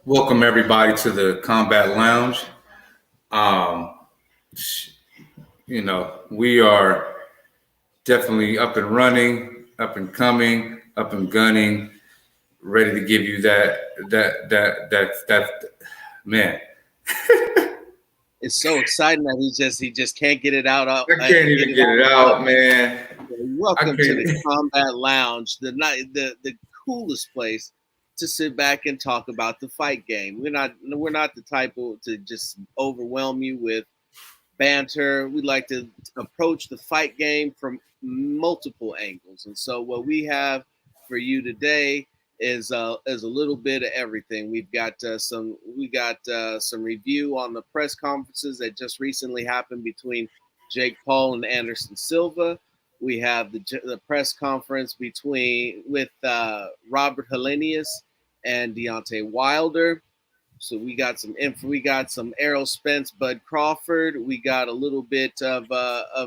Welcome everybody to the Combat Lounge. Um, we are definitely up and running, up and coming, up and gunning, ready to give you that man. It's so exciting that he just can't get it out. I can't even get it out, man. I Welcome to the can't. Combat Lounge, the coolest place to sit back and talk about the fight game. We're not the type to just overwhelm you with banter. We like to approach the fight game from multiple angles, and so what we have for you today is a little bit of everything. We got some review on the press conferences that just recently happened between Jake Paul and Anderson Silva. We have the press conference with Robert Helenius and Deontay Wilder. So we got some info. We got some Errol Spence, Bud Crawford. We got a little bit of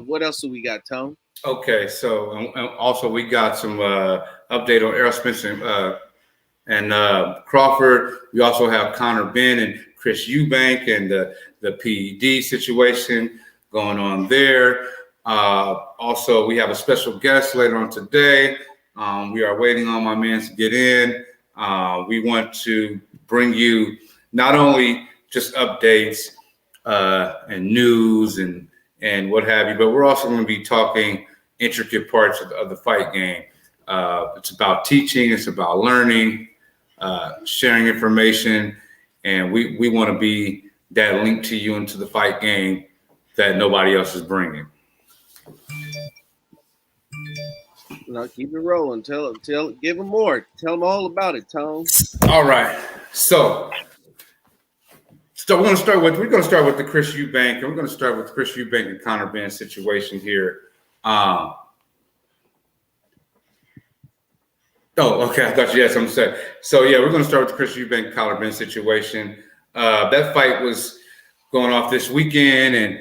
what else do we got, Tone? Okay, so also we got some update on Errol Spence and Crawford. We also have Connor Ben and Chris Eubank and the PED situation going on there. Also, we have a special guest later on today. We are waiting on my man to get in. We want to bring you not only just updates and news and what have you, but we're also going to be talking intricate parts of the fight game. It's about teaching, it's about learning, sharing information, and we want to be that link to you into the fight game that nobody else is bringing. No, keep it rolling. Give them more. Tell them all about it, Tone. All right, so we're going to start with the Chris Eubank, and we're going to start with Chris Eubank and Connor Ben situation here. Oh, okay. I thought you had something to say. So yeah, we're going to start with the Chris Eubank Connor Ben situation. That fight was going off this weekend, and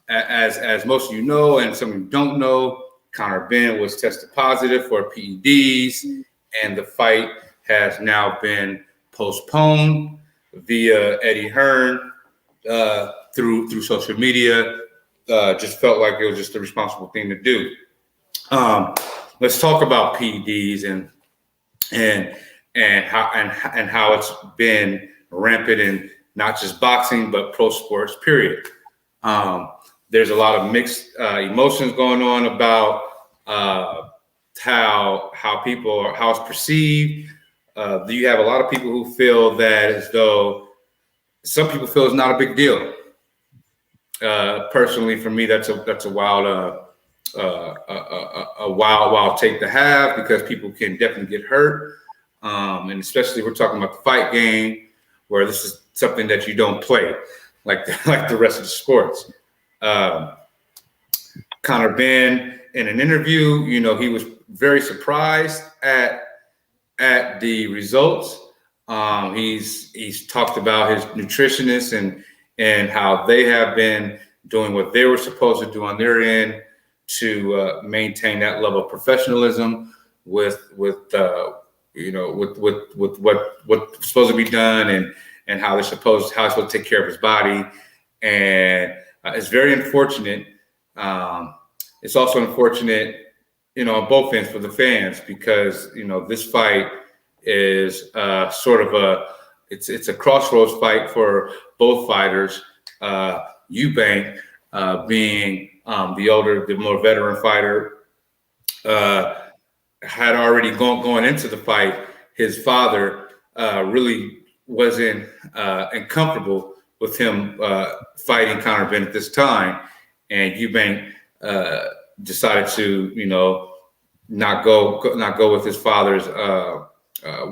as most of you know, and some of you don't know, Connor Ben was tested positive for PEDs, and the fight has now been postponed via Eddie Hearn through social media. Just felt like it was just the responsible thing to do. Let's talk about PEDs and how it's been rampant in not just boxing but pro sports. Period. There's a lot of mixed emotions going on about how it's perceived. You have a lot of people who feel that as though some people feel it's not a big deal. Personally, for me, that's a wild take to have because people can definitely get hurt, and especially we're talking about the fight game where this is something that you don't play like the rest of the sports. Connor Ben, in an interview, he was very surprised at the results. He's talked about his nutritionists and how they have been doing what they were supposed to do on their end to maintain that level of professionalism with what's supposed to be done and how it's supposed to take care of his body. And it's very unfortunate. It's also unfortunate, on both ends for the fans because this fight is sort of it's a crossroads fight for both fighters. Eubank being the more veteran fighter, had already going into the fight. His father really wasn't uncomfortable with him fighting Connor Ben at this time, and Eubank decided to not go with his father's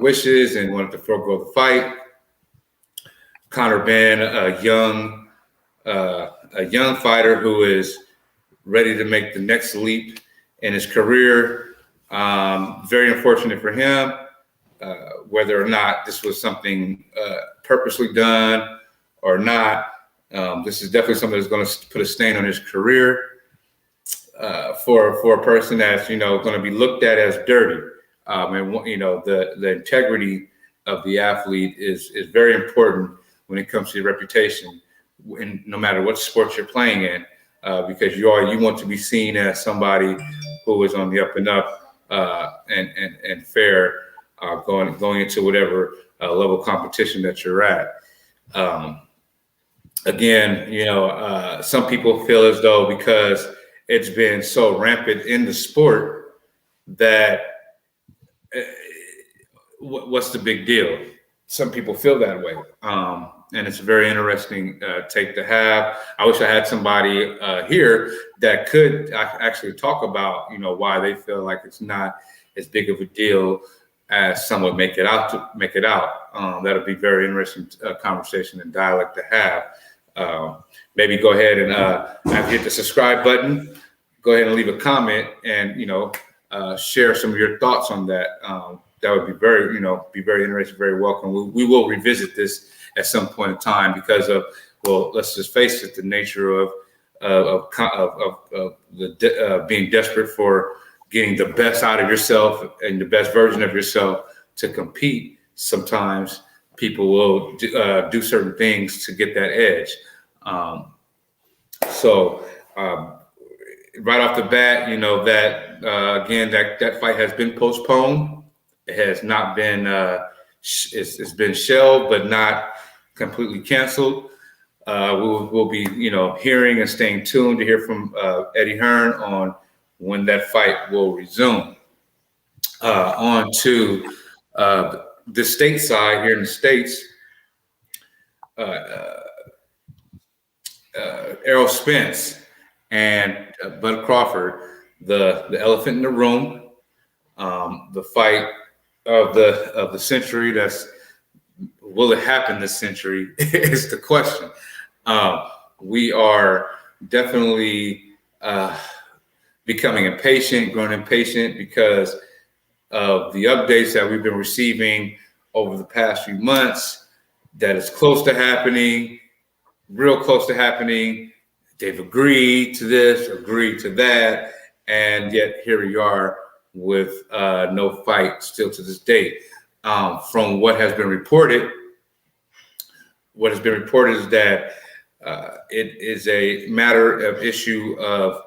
wishes and wanted to forego the fight. Connor Ben, a young fighter who is ready to make the next leap in his career. Very unfortunate for him, whether or not this was something purposely done or not. This is definitely something that's going to put a stain on his career for a person that's going to be looked at as dirty. And the integrity of the athlete is very important when it comes to your reputation, in no matter what sport you're playing in, because you want to be seen as somebody who is on the up and up and fair going into whatever level of competition that you're at. Again, some people feel as though because it's been so rampant in the sport that what's the big deal? Some people feel that way. And it's a very interesting take to have. I wish I had somebody here that could actually talk about, why they feel like it's not as big of a deal as some would make it out. That'll be very interesting conversation and dialect to have. Maybe go ahead and hit the subscribe button. Go ahead and leave a comment and, share some of your thoughts on that. That would be very interesting, very welcome. We will revisit this at some point in time because of, well, let's just face it, the nature of being desperate for getting the best out of yourself and the best version of yourself to compete. Sometimes people will do certain things to get that edge. So right off the bat, again, that fight has been postponed. It has not been, it's been shelved, but not completely canceled. We'll be, hearing and staying tuned to hear from Eddie Hearn on when that fight will resume. On to the state side here in the States, Errol Spence and Bud Crawford, the elephant in the room, the fight of the century. Will it happen this century is the question. We are definitely becoming impatient, growing impatient because of the updates that we've been receiving over the past few months, that it's close to happening, real close to happening. They've agreed to this, agreed to that, and yet here we are with no fight still to this day. From what has been reported, is that it is a matter of issue of,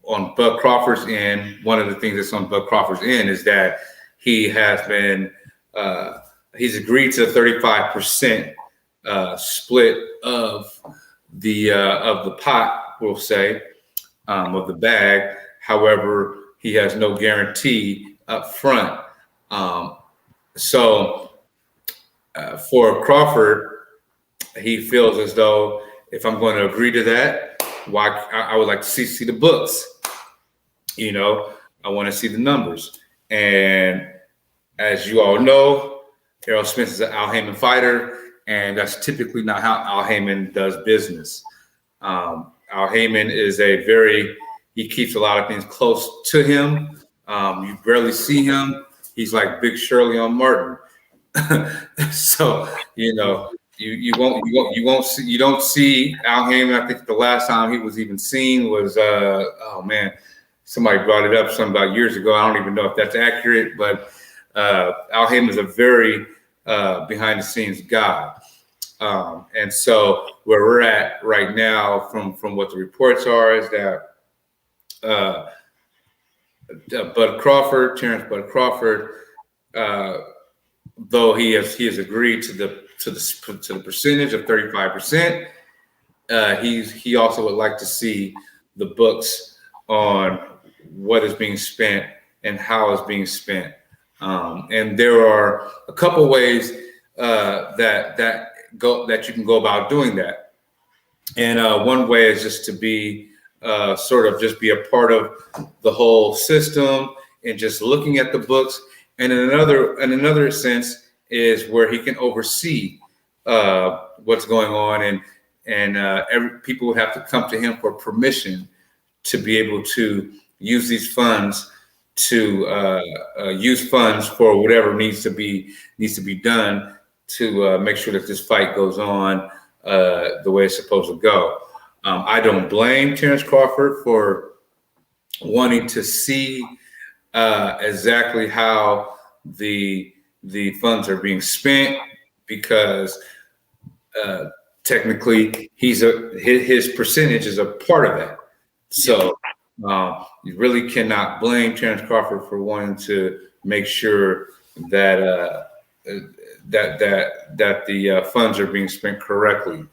on Bud Crawford's end, one of the things that's on Bud Crawford's end is that he has been, he's agreed to the 35% split of the pot, we'll say, of the bag. However, he has no guarantee up front. So for Crawford, he feels as though if I'm going to agree to that, I would like to see the books. I want to see the numbers. And as you all know, Errol Spence is an Al Haymon fighter, and that's typically not how Al Haymon does business. Al Haymon is he keeps a lot of things close to him. You barely see him. He's like Big Shirley on Martin. So, you don't see Al Haymon. I think the last time he was even seen was, somebody brought it up about years ago. I don't even know if that's accurate, but Al Haymon is a very behind the scenes guy. And so where we're at right now from what the reports are is that Terrence Bud Crawford, though he has agreed to the percentage of 35%, he also would like to see the books on what is being spent and how it's being spent. And there are a couple ways that you can go about doing that. And one way is just to be be a part of the whole system and just looking at the books. And in another sense is where he can oversee what's going on, and people would have to come to him for permission to be able to use these funds use funds for whatever needs to be done to make sure that this fight goes on the way it's supposed to go. I don't blame Terrence Crawford for wanting to see exactly how the the funds are being spent, because technically his percentage is a part of that. So you really cannot blame Terrence Crawford for wanting to make sure that that the funds are being spent correctly.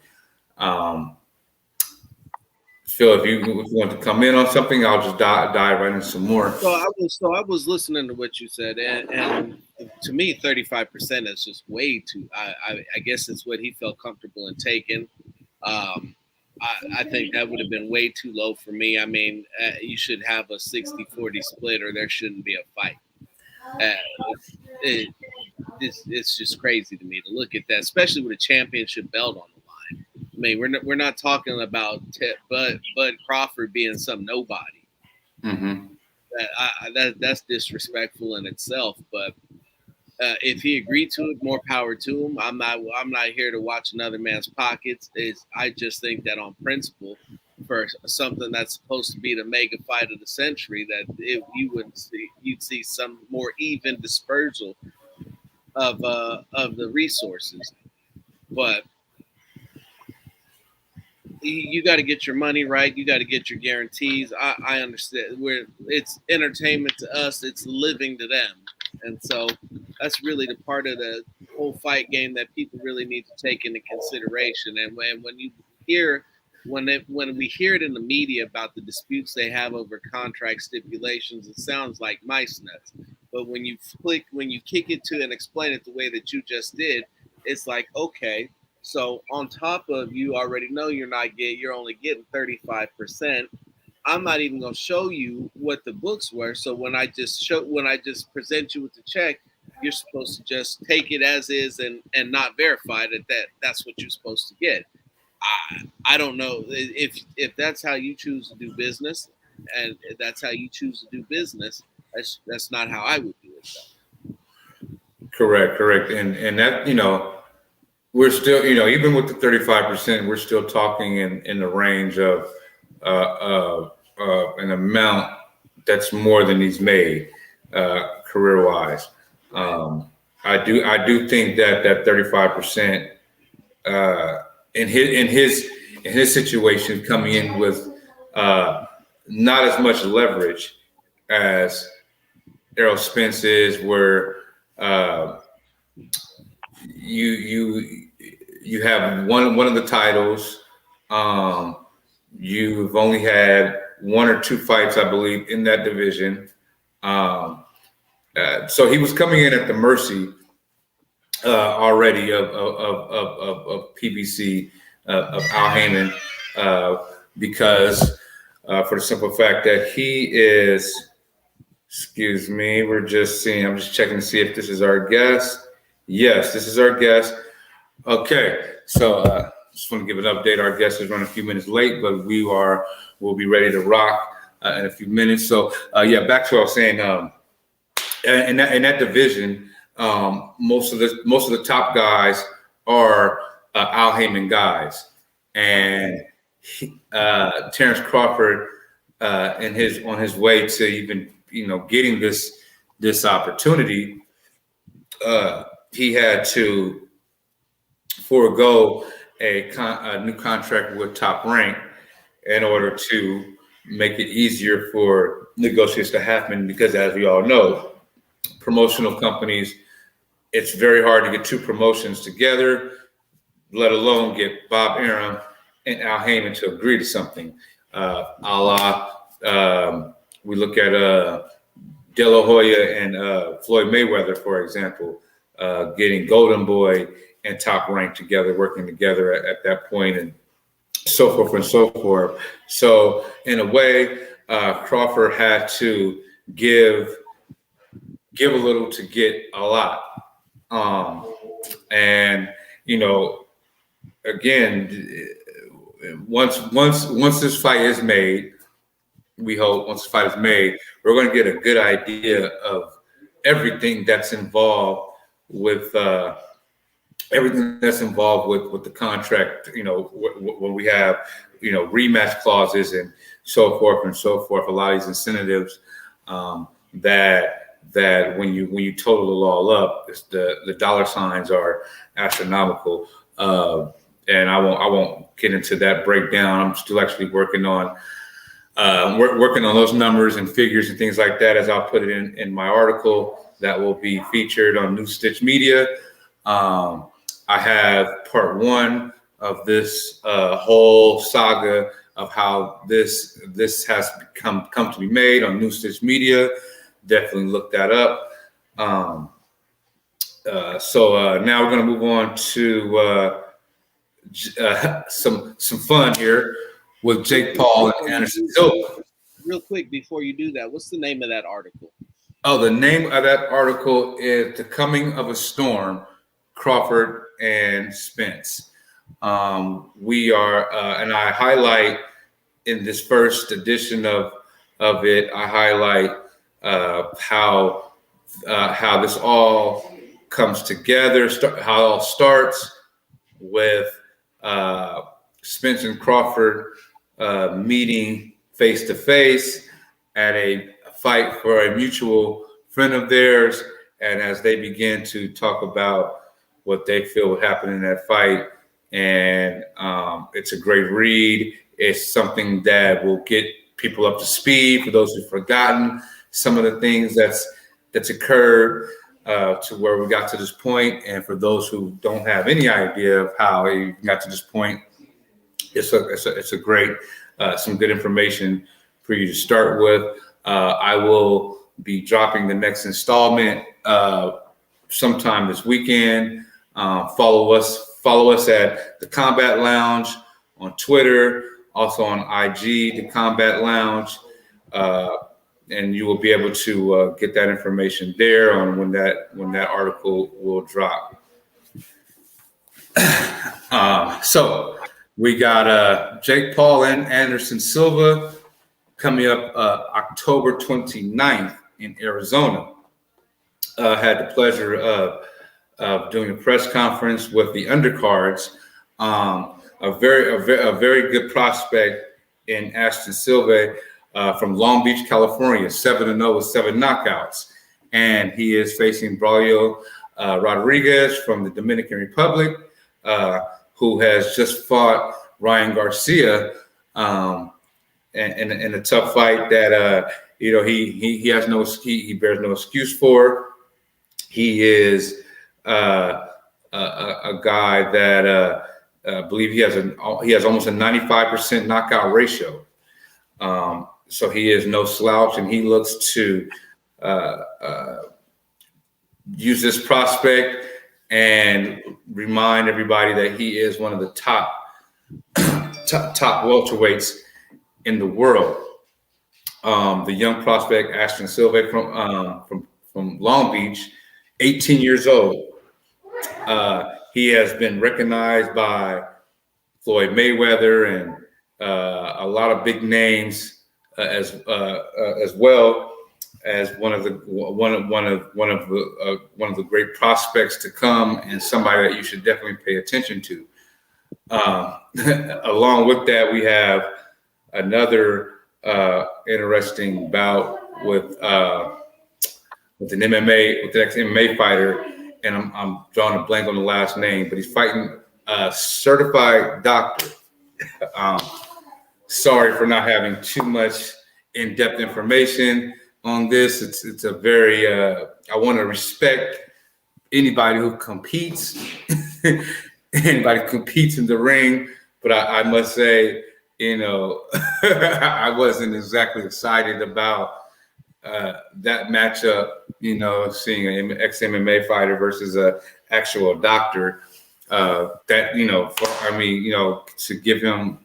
Phil, if you want to come in on something, I'll just dive right into some more. So I was listening to what you said, and to me, 35% is just way too. I guess it's what he felt comfortable in taking. I think that would have been way too low for me. I mean, you should have a 60-40 split, or there shouldn't be a fight. It's just crazy to me to look at that, especially with a championship belt on the line. I mean, we're not talking about Bud Crawford being some nobody. Mm-hmm. That's disrespectful in itself. But if he agreed to it, more power to him. I'm not here to watch another man's pockets. I just think that on principle, for something that's supposed to be the mega fight of the century, that you'd see some more even dispersal of the resources. But you got to get your money right. You got to get your guarantees. I understand. It's entertainment to us. It's living to them. And so that's really the part of the whole fight game that people really need to take into consideration. And when we hear it in the media about the disputes they have over contract stipulations, it sounds like mice nuts. But when you kick it to and explain it the way that you just did, it's like, okay, so on top of, you already know you're only getting 35%. I'm not even going to show you what the books were. So when I just present you with the check, you're supposed to just take it as is and not verify that's what you're supposed to get. I don't know if that's how you choose to do business, and if that's how you choose to do business. That's not how I would do it, though. Correct. And that, we're still, even with the 35%, we're still talking in the range of an amount that's more than he's made career-wise. I do think that 35% in his situation, coming in with not as much leverage as Errol Spence is, where you have one of the titles. You've only had one or two fights, I believe, in that division. So he was coming in at the mercy already of PBC, of Al Heyman, because for the simple fact that he is. Excuse me, I'm just checking to see if this is our guest. Yes, this is our guest. Okay, so just want to give an update. Our guest is running a few minutes late, but we'll be ready to rock in a few minutes. So back to what I was saying. In that division, most of the top guys are Al Heyman guys, and Terrence Crawford on his way to even getting this opportunity, he had to forego a new contract with Top Rank in order to make it easier for negotiations to happen, because as we all know, promotional companies, it's very hard to get two promotions together, let alone get Bob Arum and Al Heyman to agree to something. We look at De La Hoya and Floyd Mayweather, for example, getting Golden Boy and Top Rank together, working together at that point, and so forth and so forth. So in a way, Crawford had to give a little to get a lot. And again, once this fight is made, we hope once the fight is made, we're going to get a good idea of everything that's involved with the contract. When we have rematch clauses and so forth and so forth, a lot of these incentives that that when you total it all up, the dollar signs are astronomical. And I won't get into that breakdown. I'm still actually working on those numbers and figures and things like that, as I'll put it in my article that will be featured on New Stitch Media. I have part one of this whole saga of how this has come to be made on New Stitch Media. Definitely look that up. So now we're going to move on to some fun here with Jake Paul and Anderson Silva. Real quick before you do that, what's the name of that article? Oh, the name of that article is "The Coming of a Storm: Crawford and Spence." We are, and I highlight in this first edition of it. I highlight how this all comes together. How it all starts with Spence and Crawford meeting face to face at a fight for a mutual friend of theirs, and as they begin to talk about what they feel would happen in that fight, and it's a great read. It's something that will get people up to speed for those who've forgotten some of the things that's occurred to where we got to this point, and for those who don't have any idea of how we got to this point, it's a great some good information for you to start with. I will be dropping the next installment sometime this weekend. Follow us at the Combat Lounge on Twitter, also on IG, the Combat Lounge, and you will be able to get that information there on when that article will drop. So we got Jake Paul and Anderson Silva coming up October 29th in Arizona. Had the pleasure of doing a press conference with the undercards. A very good prospect in Ashton Silvak from Long Beach, California, 7-0 with 7 knockouts. And he is facing Braulio Rodriguez from the Dominican Republic, who has just fought Ryan Garcia in a tough fight that he bears no excuse for. He is a guy that I believe he has almost a 95% knockout ratio. So he is no slouch, and he looks to use this prospect and remind everybody that he is one of the top welterweights in the world. The young prospect Ashton Silvak from Long Beach, 18 years old. He has been recognized by Floyd Mayweather and a lot of big names as well as one of the great prospects to come, and somebody that you should definitely pay attention to. Along with that, we have another interesting bout with the next MMA fighter, and I'm drawing a blank on the last name, but he's fighting a certified doctor. Sorry for not having too much in-depth information on this. It's a very I want to respect anybody who competes, anybody who competes in the ring, but I must say, I wasn't exactly excited about that matchup. Seeing an ex-MMA fighter versus an actual doctor. To give him,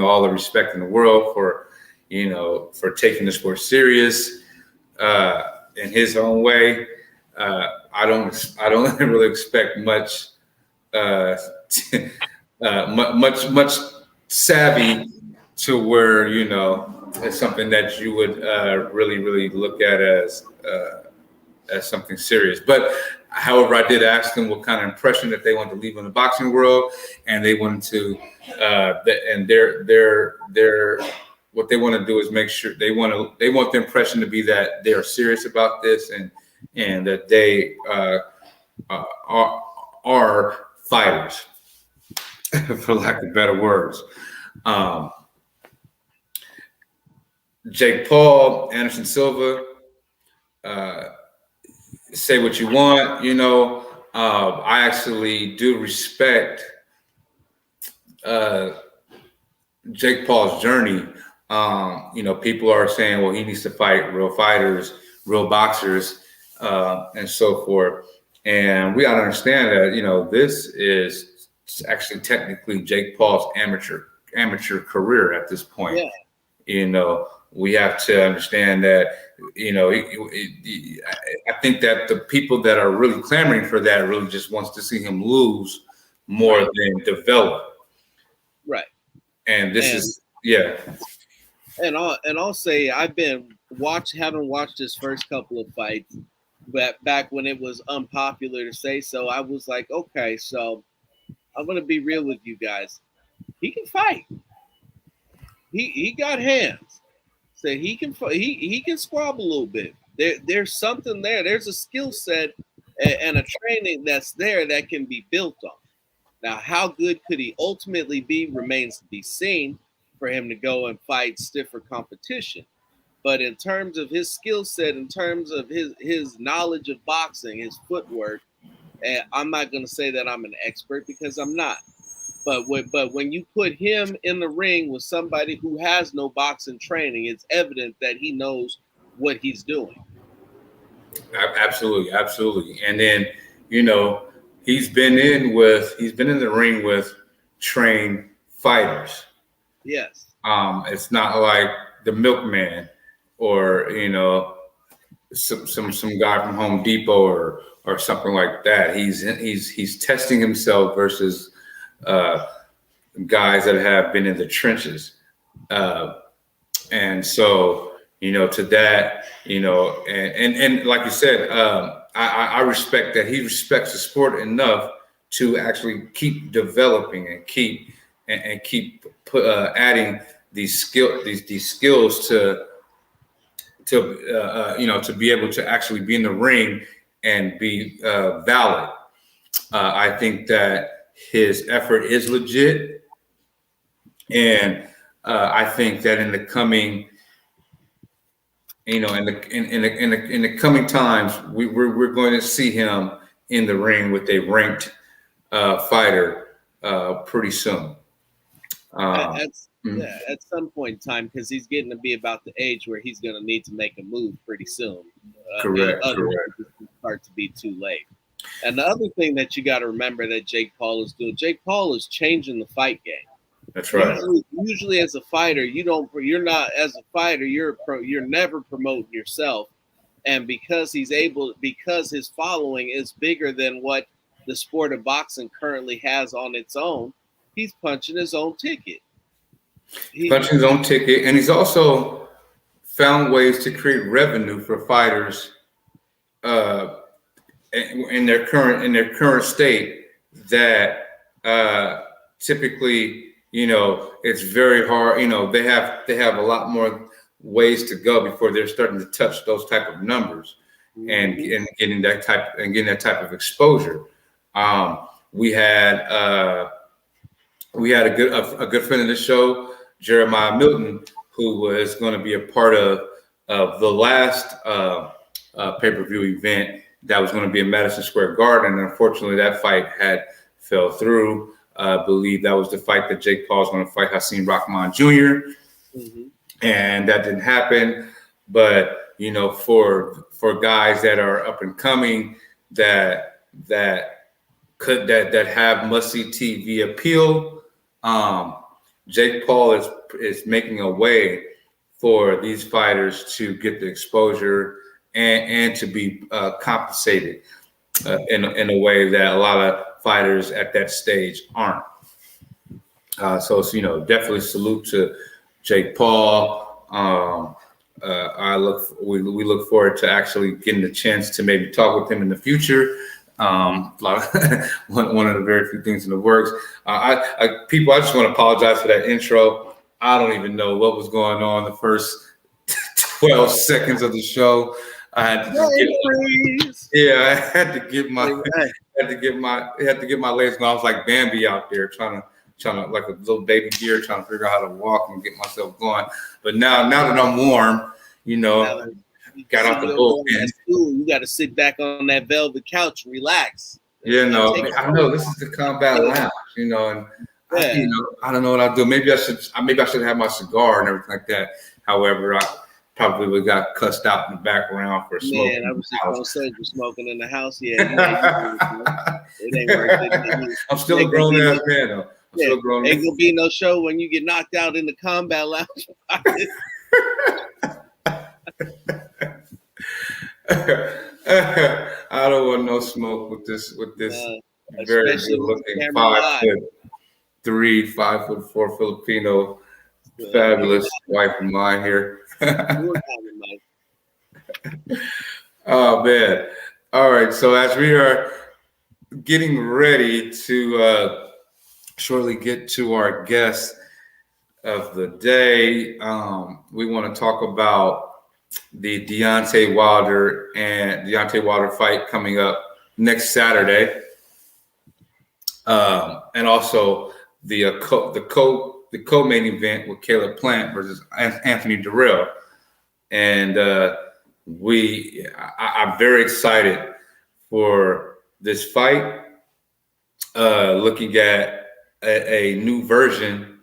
all the respect in the world for taking the sport serious in his own way. I don't really expect much much savvy to where it's something that you would really look at as something serious. But however, I did ask them what kind of impression that they wanted to leave in the boxing world, and they wanted to and their what they want to do is make sure they want the impression to be that they are serious about this and that they are fighters, for lack of better words. Jake Paul, Anderson Silva, say what you want, I actually do respect Jake Paul's journey. People are saying, well, he needs to fight real fighters, real boxers, and so forth. And we gotta understand that, this is actually technically Jake Paul's amateur career at this point. Yeah. We have to understand that, I think that the people that are really clamoring for that really just wants to see him lose more than develop. Right. And this is, yeah. And I'll say haven't watched his first couple of fights, but back when it was unpopular to say so, I was like, okay, so I'm gonna be real with you guys. He can fight. He got hands. So he can squabble a little bit. There's something there. There's a skill set and a training that's there that can be built on. Now, how good could he ultimately be remains to be seen for him to go and fight stiffer competition. But in terms of his skill set, in terms of his knowledge of boxing, his footwork, I'm not going to say that I'm an expert because I'm not. But when you put him in the ring with somebody who has no boxing training, it's evident that he knows what he's doing. Absolutely, absolutely. And then, he's been in the ring with trained fighters. Yes. It's not like the milkman or, some guy from Home Depot or something like that. He's testing himself versus guys that have been in the trenches. And so, to that, and like you said, I respect that he respects the sport enough to actually keep developing and keep adding these skills to be able to actually be in the ring and be valid. I think that his effort is legit, and I think that in the coming, in the coming times, we're going to see him in the ring with a ranked fighter pretty soon. At some point in time, because he's getting to be about the age where he's going to need to make a move pretty soon. Correct. It's hard to be too late. And the other thing that you got to remember that Jake Paul is doing, Jake Paul is changing the fight game. That's right. Usually as a fighter, you're never promoting yourself. And because his following is bigger than what the sport of boxing currently has on its own, he's punching his own ticket. And he's also found ways to create revenue for fighters in their current state that typically, it's very hard. They have a lot more ways to go before they're starting to touch those type of numbers and getting that type of exposure. We had a good friend of the show, Jeremiah Milton, who was going to be a part of the last pay-per-view event that was going to be in Madison Square Garden. And unfortunately, that fight fell through. I believe that was the fight that Jake Paul was going to fight Hasim Rahman Jr. And that didn't happen. But, for guys that are up and coming that have must-see TV appeal, Jake Paul is making a way for these fighters to get the exposure and to be compensated in a way that a lot of fighters at that stage aren't. So definitely salute to Jake Paul. We look forward to actually getting the chance to maybe talk with him in the future. One of the very few things in the works. I just want to apologize for that intro. I don't even know what was going on the first 12 seconds of the show. I had to just I had to get my legs going. I was like Bambi out there trying to like a little baby deer trying to figure out how to walk and get myself going. But now that I'm warm, got out the bullpen. You got to sit back on that velvet couch and relax. I know this is the combat lounge, and I don't know what I'll do. Maybe I should have my cigar and everything like that. However, I probably would got cussed out in the background for smoking. Man, I was just gonna say you're smoking in the house. Yeah, it ain't worth it. I'm still a grown ass man though. Ain't gonna be no show when you get knocked out in the combat lounge. I don't want no smoke with this very good looking 5'3", 5'4" Filipino fabulous wife of mine here. Oh man. All right. So as we are getting ready to shortly get to our guest of the day, we want to talk about the Deontay Wilder fight coming up next Saturday, and also the co-main event with Caleb Plant versus Anthony Dirrell. And I'm very excited for this fight. Looking at a new version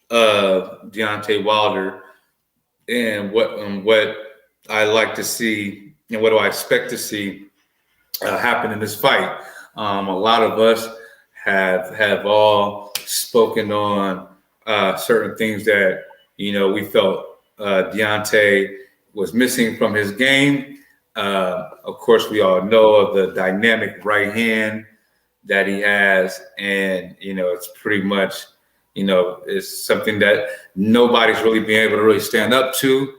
of Deontay Wilder, and what I like to see and what do I expect to see happen in this fight. A lot of us have all spoken on certain things that we felt Deontay was missing from his game. Of course, we all know of the dynamic right hand that he has, and it's pretty much it's something that nobody's really been able to really stand up to.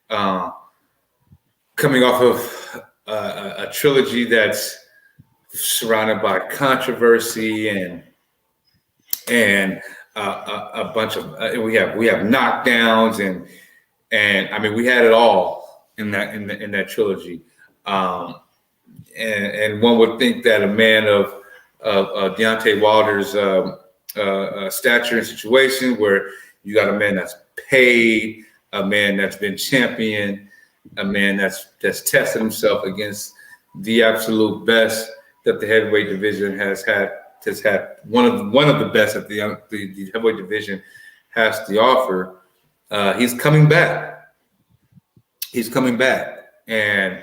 Coming off of a trilogy that's surrounded by controversy and a bunch of we have knockdowns and I mean we had it all in that trilogy. And one would think that a man of Deontay Wilder's stature and situation, where you got a man that's paid, a man that's been champion, a man that's tested himself against the absolute best that the heavyweight division has had one of the best that the heavyweight division has to offer. He's coming back. And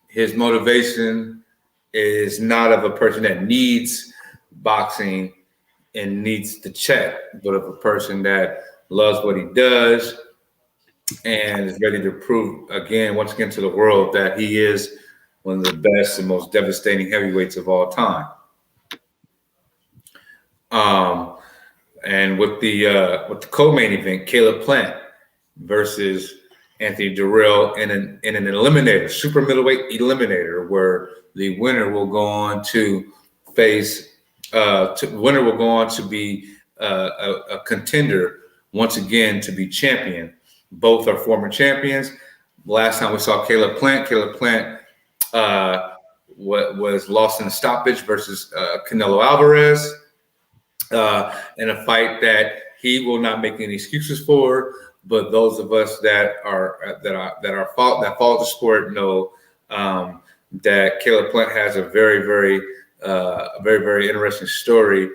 his motivation is not of a person that needs boxing and needs to check, but of a person that loves what he does and is ready to prove once again to the world that he is one of the best and most devastating heavyweights of all time. And with the co-main event, Caleb Plant versus Anthony Dirrell in an eliminator, super middleweight eliminator, where the winner will go on to face. Winner will go on to be a contender once again to be champion. Both are former champions. Last time we saw Caleb Plant was lost in a stoppage versus Canelo Alvarez in a fight that he will not make any excuses for. But those of us that follow the sport know that Caleb Plant has a very, very interesting story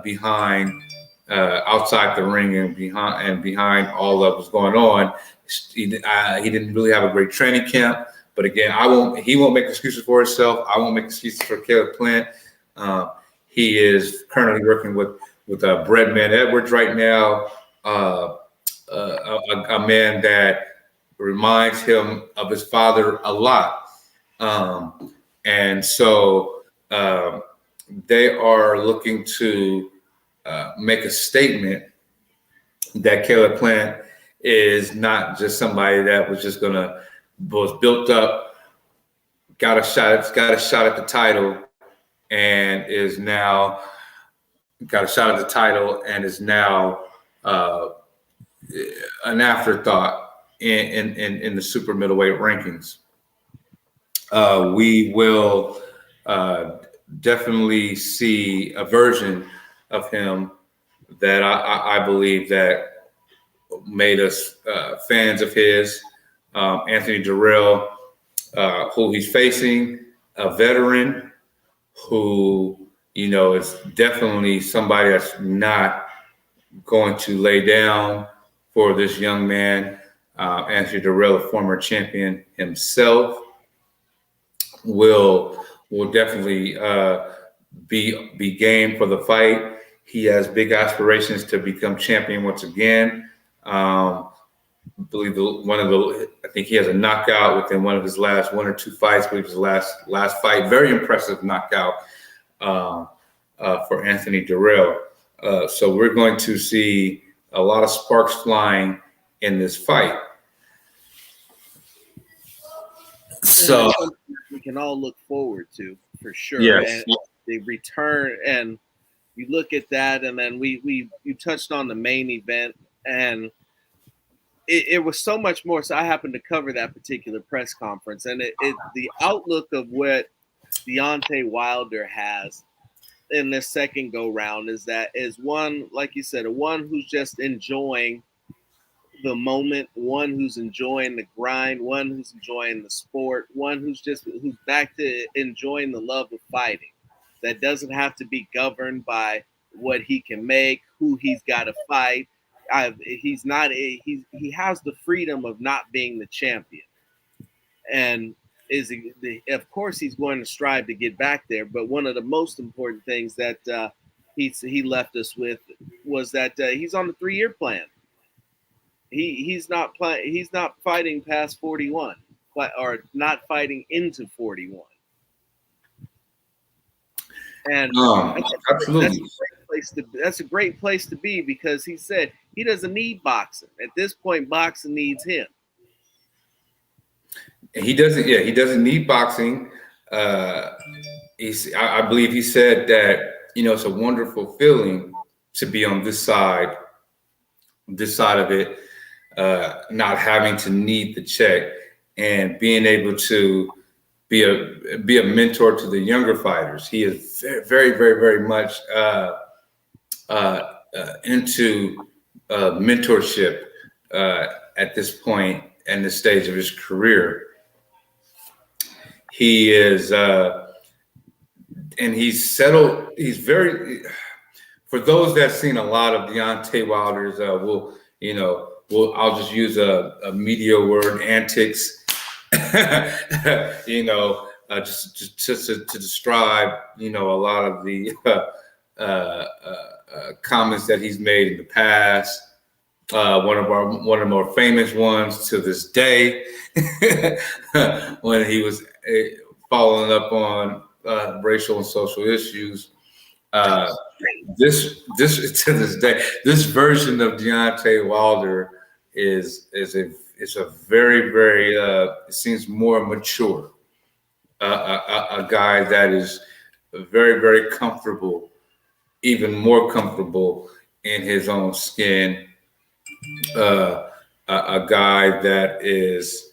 behind outside the ring and behind all that was going on. He didn't really have a great training camp, but again, he won't make excuses for himself. I won't make excuses for Caleb Plant. He is currently working with Breadman Edwards right now, a man that reminds him of his father a lot, and so they are looking to make a statement that Caleb Plant is not just somebody that was built up, got a shot at the title, and is now an afterthought in the super middleweight rankings. We will definitely see a version of him that I believe that made us fans of his. Anthony Durrell, who he's facing, a veteran who, is definitely somebody that's not going to lay down for this young man. Anthony Durrell, a former champion himself, will definitely be game for the fight. He has big aspirations to become champion once again. I believe I think he has a knockout within one of his last one or two fights. I believe his last fight. Very impressive knockout for Anthony Durrell. So we're going to see a lot of sparks flying in this fight. So we can all look forward to for sure. Yes. And the return, and you look at that, and then you touched on the main event, and it was so much more. So I happened to cover that particular press conference, and the outlook of what Deontay Wilder has in this second go round is one, like you said, one who's just enjoying the moment, one who's enjoying the grind, one who's enjoying the sport, one who's back to enjoying the love of fighting. That doesn't have to be governed by what he can make, who he's got to fight. He has the freedom of not being the champion, and of course he's going to strive to get back there. But one of the most important things that he left us with was that he's on the 3-year plan. He's not fighting past 41, or not fighting into 41. And absolutely, that's a great place to be, because he said he doesn't need boxing. At this point, boxing needs him. He doesn't. Yeah, he doesn't need boxing. I believe he said that it's a wonderful feeling to be on this side of it, not having to need the check and being able to be a mentor to the younger fighters. He is very, very, very much into mentorship at this point and this stage of his career. He is, and he's settled. He's very. For those that've seen a lot of Deontay Wilder's, I'll just use a media word, antics. Just to describe, a lot of the comments that he's made in the past. One of the more famous ones to this day, when he was following up on racial and social issues. This to this day, this version of Deontay Wilder is a very, very it seems more mature, a guy that is very, very comfortable, even more comfortable in his own skin, a guy that is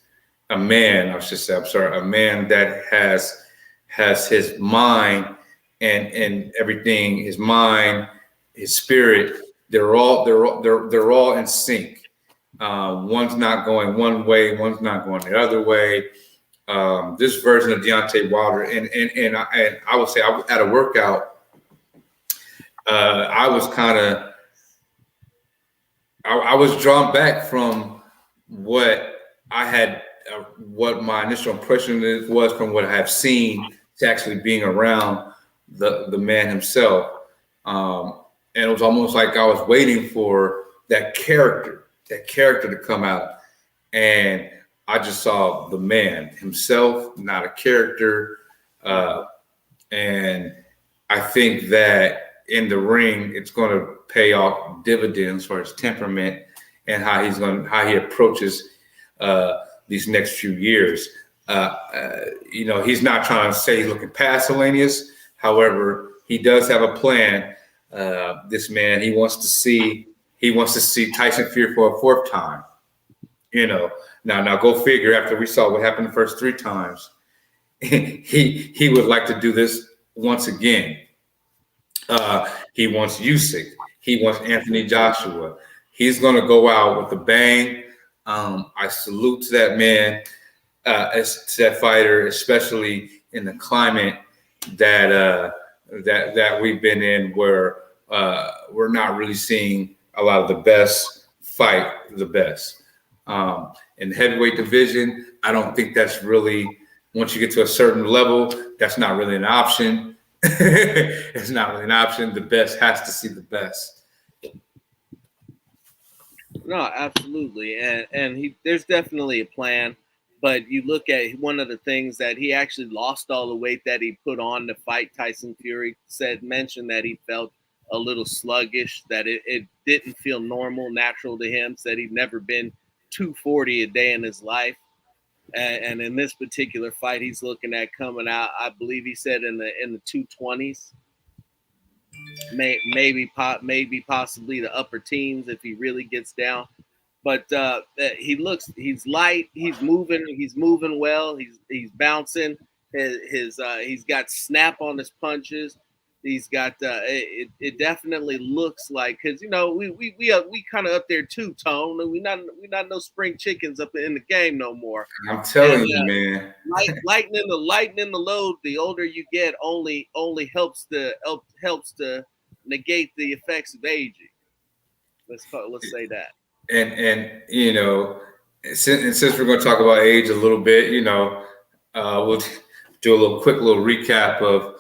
a man, I should say, a man that has his mind and everything, his mind, his spirit, they're all in sync. One's not going one way, one's not going the other way. This version of Deontay Wilder, and I would say at a workout, I was drawn back from what my initial impression was from what I have seen to actually being around the man himself. And it was almost like I was waiting for that character to come out. And I just saw the man himself, not a character. And I think that in the ring, it's going to pay off dividends for his temperament and how he approaches these next few years. He's not trying to say he's looking past Hellenius. However, he does have a plan. This man, he wants to see he wants to see Tyson Fury for a fourth time. Now go figure. After we saw what happened the first three times, he would like to do this once again. He wants Usyk. He wants Anthony Joshua. He's going to go out with a bang. I salute to that man, to that fighter, especially in the climate that we've been in, where we're not really seeing a lot of the best fight the best. In the heavyweight division, I don't think that's really, once you get to a certain level, that's not really an option. It's not really an option. The best has to see the best. No, absolutely, and there's definitely a plan. But you look at one of the things that he actually lost all the weight that he put on to fight Tyson Fury. Mentioned that he felt a little sluggish, that it didn't feel normal, natural to him. Said he'd never been 240 a day in his life. And in this particular fight, he's looking at coming out, I believe he said in the 220s, maybe possibly the upper teens if he really gets down. But he's light, he's moving well, he's bouncing. He's got snap on his punches. He's got it definitely looks like, because we kind of up there too, Tone. We not no spring chickens up in the game no more. I'm telling you, man. Lightening the load. The older you get, only helps to negate the effects of aging. Let's say that. And since we're going to talk about age a little bit, we'll do a quick little recap of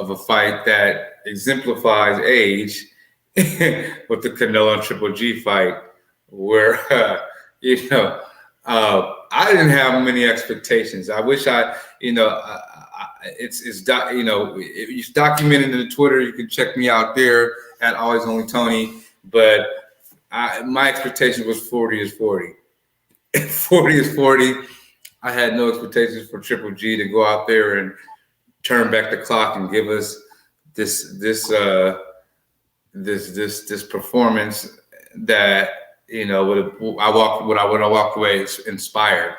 a fight that exemplifies age with the Canelo and Triple G fight, where I didn't have many expectations. I wish it's documented in the Twitter. You can check me out there at Always Only Tony. But my expectation was 40 is 40. 40 is 40. I had no expectations for Triple G to go out there and turn back the clock and give us this performance that would I walked away inspired.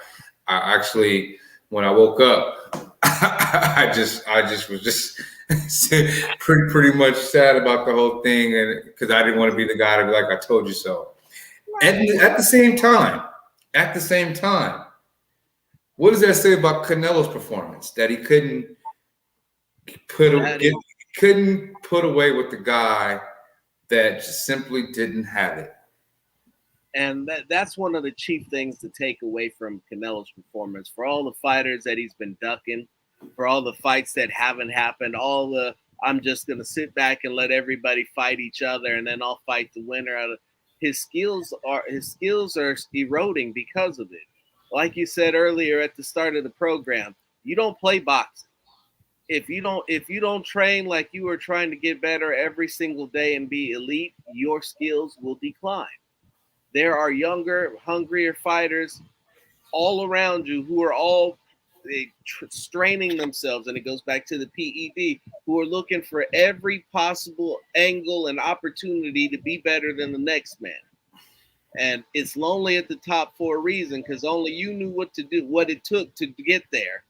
I actually, when I woke up, I just was just pretty much sad about the whole thing, and because I didn't want to be the guy to be like, I told you so. And at the same time, what does that say about Canelo's performance? That he couldn't put away with the guy that just simply didn't have it. And that's one of the chief things to take away from Canelo's performance. For all the fighters that he's been ducking, for all the fights that haven't happened, I'm just going to sit back and let everybody fight each other, and then I'll fight the winner out of his skills are eroding because of it. Like you said earlier at the start of the program, you don't play boxing. If you don't train like you are trying to get better every single day and be elite, your skills will decline. There are younger, hungrier fighters all around you who are all straining themselves, and it goes back to the PED, who are looking for every possible angle and opportunity to be better than the next man. And it's lonely at the top for a reason, because only you knew what to do, what it took to get there.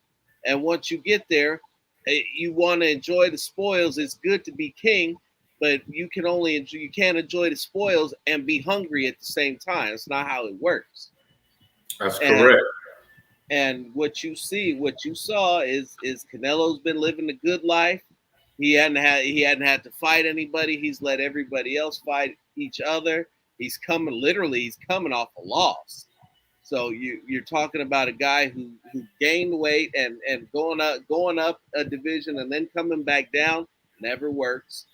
And once you get there, you want to enjoy the spoils. It's good to be king, but you can't enjoy the spoils and be hungry at the same time. It's not how it works. That's correct. And what you saw is Canelo's been living a good life. He hadn't had to fight anybody. He's let everybody else fight each other. He's coming off a loss. So you're talking about a guy who gained weight and going up a division and then coming back down. Never works.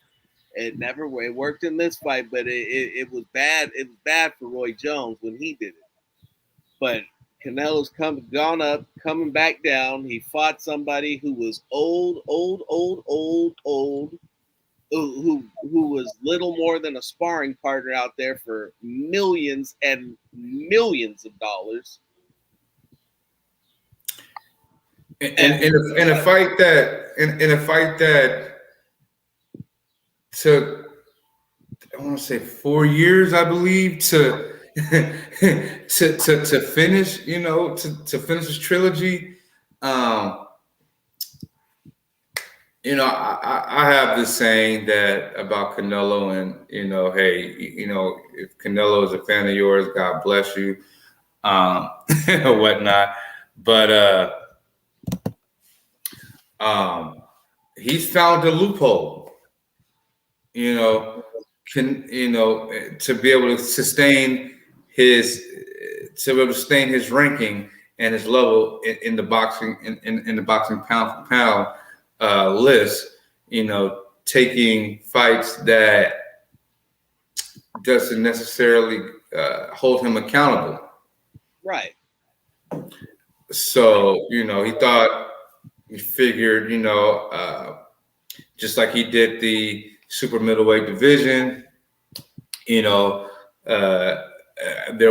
It worked in this fight, but it was bad. It was bad for Roy Jones when he did it. But Canelo's coming back down. He fought somebody who was old, who was little more than a sparring partner out there for millions and millions of dollars. In a fight that took I want to say 4 years, I believe, to to finish, to finish his trilogy. Um, I have this saying that about Canelo, and hey, if Canelo is a fan of yours, God bless you, or whatnot. But he's found a loophole, you know, to be able to sustain his ranking and his level in the boxing in the boxing pound for pound list. Taking fights that doesn't necessarily hold him accountable. Right. So he figured, just like he did the super middleweight division, there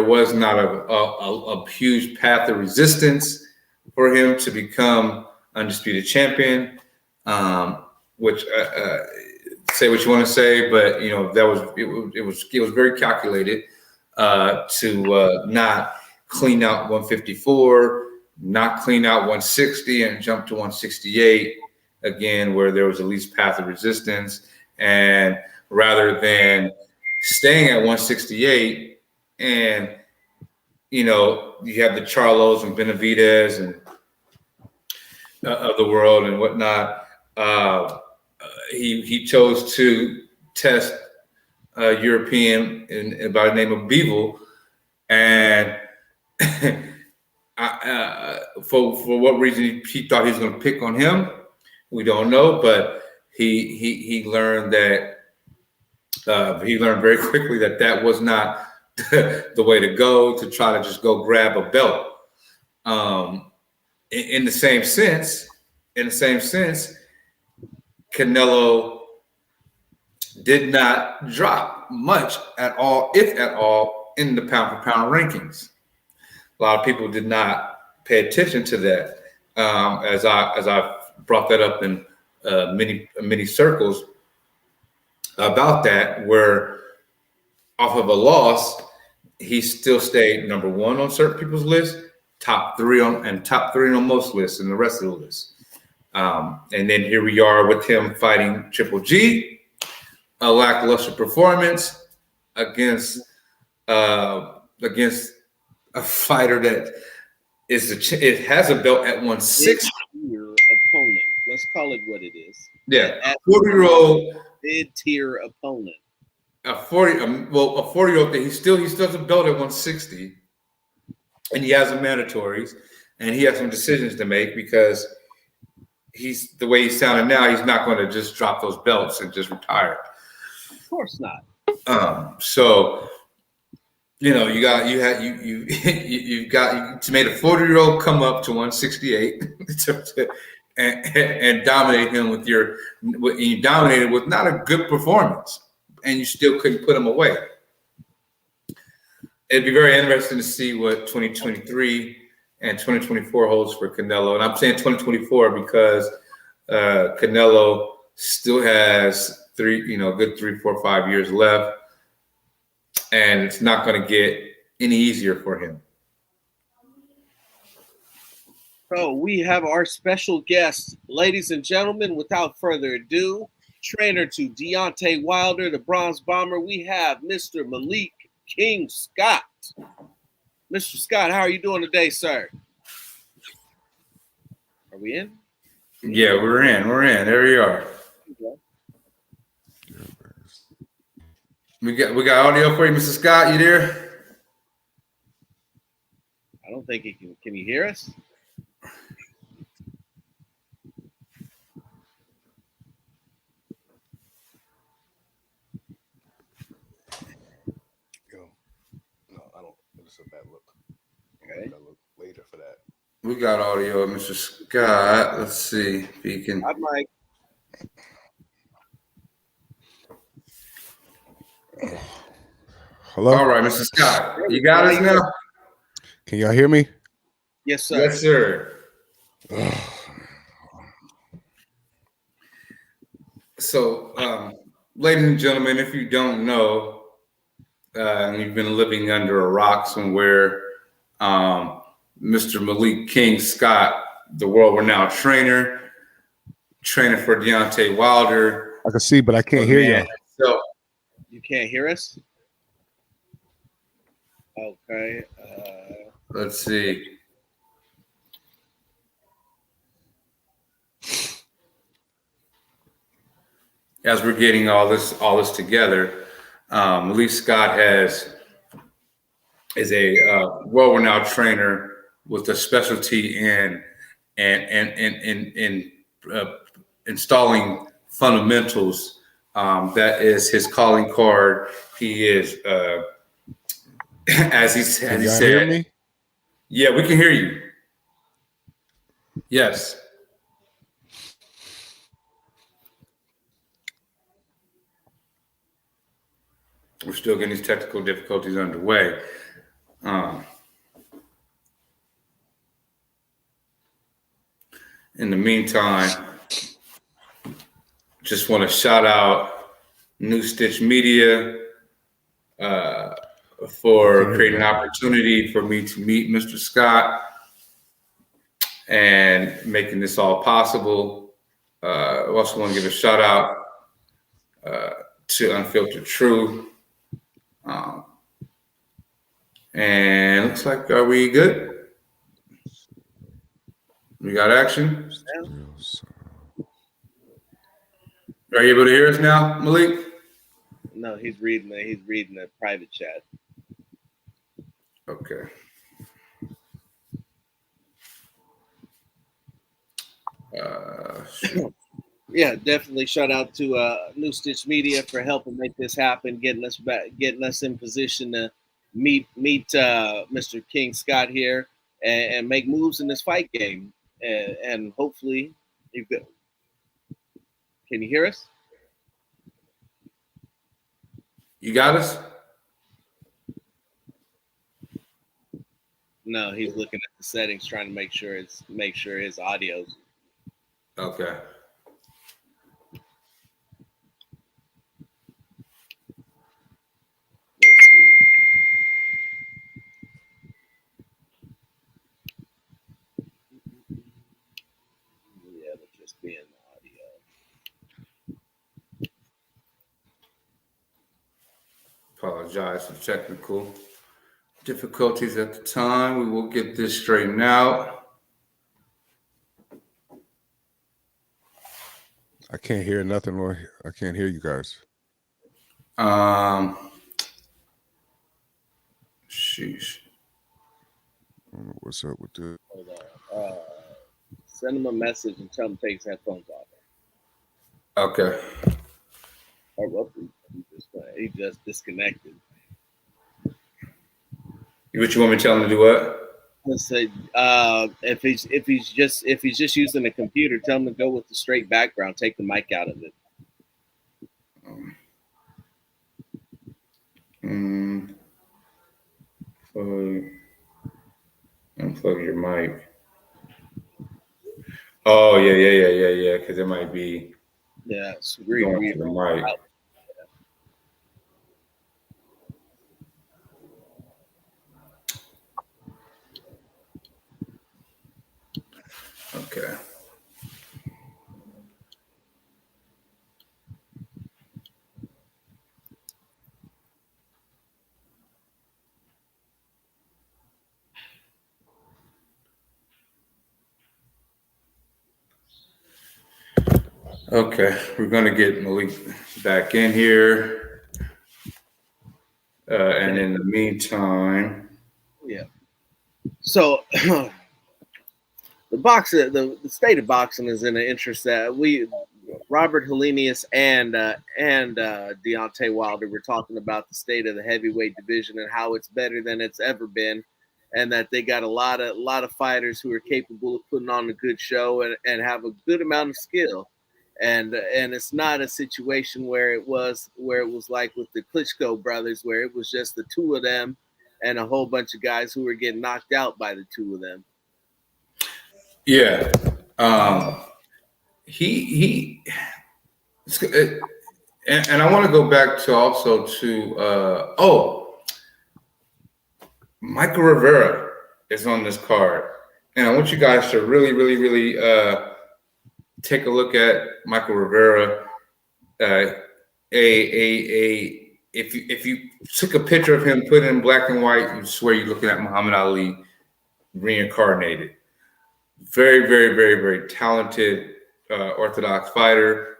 was not a huge path of resistance for him to become undisputed champion. Which say what you want to say, but it was very calculated to not clean out 154, not clean out 160, and jump to 168 again, where there was at least path of resistance, and rather than staying at 168, and you have the Charlos and Benavidez and of the world and whatnot. He chose to test a European by the name of Bevel, and for what reason he thought he was going to pick on him, we don't know. But he learned that he learned very quickly that was not the way to go, to try to just go grab a belt. In the same sense, Canelo did not drop much at all, if at all, in the pound for pound rankings. A lot of people did not pay attention to that, as I brought that up in many circles about that, where off of a loss, he still stayed number one on certain people's list, top three on most lists, and the rest of the list. And then here we are with him fighting Triple G, a lackluster performance against a fighter that it has a belt at 160. Mid-tier opponent. Let's call it what it is. Yeah, 40-year-old mid-tier opponent. A 40-year-old thing. He still has a belt at 160, and he has some mandatories, and he has some decisions to make, because he's the way he's sounding now. He's not going to just drop those belts and just retire. Of course not. So you made a 40-year-old come up to 168 and dominate him you dominated with not a good performance, and you still couldn't put him away. It'd be very interesting to see what 2023 and 2024 holds for Canelo. And I'm saying 2024 because Canelo still has good 3, 4, 5 years left, and it's not going to get any easier for him. So we have our special guest, ladies and gentlemen. Without further ado, trainer to Deontay Wilder, the Bronze Bomber, we have Mr. Malik King Scott. Mr. Scott, how are you doing today, sir? Are we in? Yeah, we're in. There we are. We got audio for you, Mr. Scott. You there? I don't think he can. Can you hear us? No, I don't. It's a bad look. Okay. I gotta look later for that. We got audio of Mr. Scott. Let's see if he can. I'm like, Hello? All right, Mr. Scott. You got us now? Can y'all hear me? yes, sir. Yes, sir. So ladies and gentlemen, if you don't know, and you've been living under a rock somewhere, Mr. Malik King Scott, the world-renowned trainer for Deontay Wilder. I can see, but I can't hear y'all. So, You can't hear us? Okay. let's see. As we're getting all this together, Malik Scott is a world-renowned trainer with a specialty in installing fundamentals. That is his calling card. He is, as he Can y'all said, hear me? Yeah, we can hear you. Yes. We're still getting these technical difficulties underway. In the meantime, just want to shout out New Stitch Media for creating an opportunity for me to meet Mr. Scott and making this all possible. I also want to give a shout out to Unfiltered Truth. And looks like, are we good? We got action? Are you able to hear us now, Malik? No, he's reading the private chat. Okay. Yeah, definitely shout out to New Stitch Media for helping make this happen, getting us in position to meet Mr. King Scott here and make moves in this fight game. And hopefully, can you hear us? You got us? No, he's looking at the settings, trying to make sure his audio's okay. Let's see. Yeah, but just being audio. Apologize for technical difficulties at the time. We will get this straightened out. I can't hear nothing. I can't hear you guys. Sheesh. I don't know what's up with this. Hold on. Send him a message and tell him to take his headphones off. Okay. Oh, well, he just disconnected. What you want me to tell him to do? What? Let's say if he's just using a computer, tell him to go with the straight background. Take the mic out of it. Unplug your mic. Oh yeah. Because it might be. Yeah, it's going to the mic. Okay. Okay, we're gonna get Malik back in here, and in the meantime, yeah. So the state of boxing is in an interest that Robert Helenius and Deontay Wilder were talking about the state of the heavyweight division and how it's better than it's ever been, and that they got a lot of fighters who are capable of putting on a good show and have a good amount of skill. And it's not a situation where it was like with the Klitschko brothers, where it was just the two of them and a whole bunch of guys who were getting knocked out by the two of them. yeah, And I want to go back to also to Michael Rivera is on this card, and I want you guys to really, really, really take a look at Michael Rivera. If you took a picture of him, put it in black and white, you swear you're looking at Muhammad Ali reincarnated. Very, very, very, very talented orthodox fighter.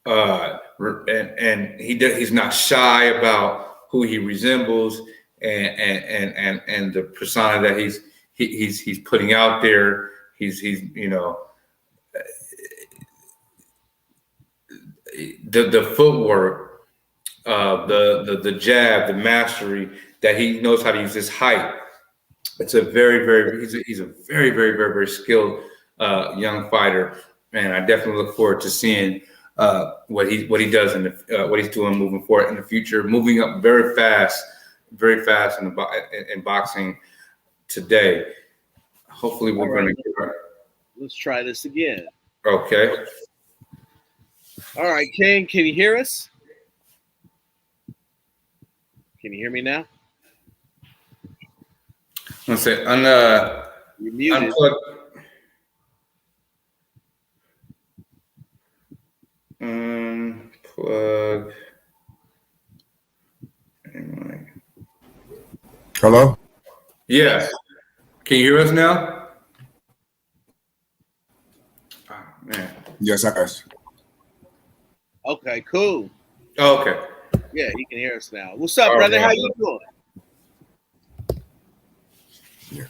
And he's not shy about who he resembles and the persona that he's putting out there. He's the footwork, the jab, the mastery that he knows how to use his height. It's a he's a very, very, very, very skilled young fighter, and I definitely look forward to seeing what he does and what he's doing moving forward in the future, moving up very fast in boxing today. Hopefully, we're going to get. Let's try this again. Okay. All right, King, can you hear us? Can you hear me now? Let's say You're muted. unplug. Plug. Hello? Yes. Can you hear us now? Oh, man. Yes, I guess. Okay, cool. Oh, okay. Yeah, he can hear us now. What's up, All brother? right. How you doing? Yeah.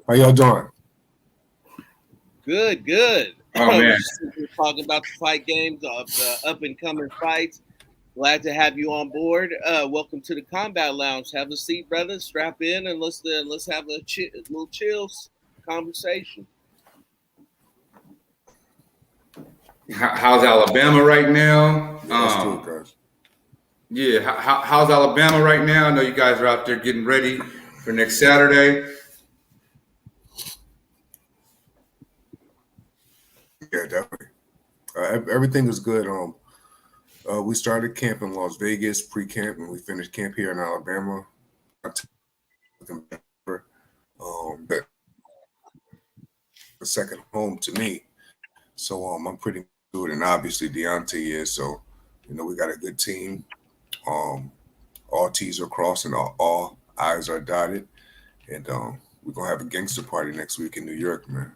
How y'all doing? Good, good. Oh, man. We're talking about the fight games of the up-and-coming fights. Glad to have you on board. Welcome to the Combat Lounge. Have a seat, brother. Strap in and let's have a little chills conversation. How's Alabama right now? Yeah, let's do it, guys. Yeah, how's Alabama right now? I know you guys are out there getting ready for next Saturday. Yeah, definitely. Everything is good. We started camp in Las Vegas, pre-camp, and we finished camp here in Alabama. But a second home to me. So I'm pretty good, and obviously Deontay is. So, we got a good team. All T's are crossed and all I's are dotted. And we're gonna have a gangster party next week in New York, man.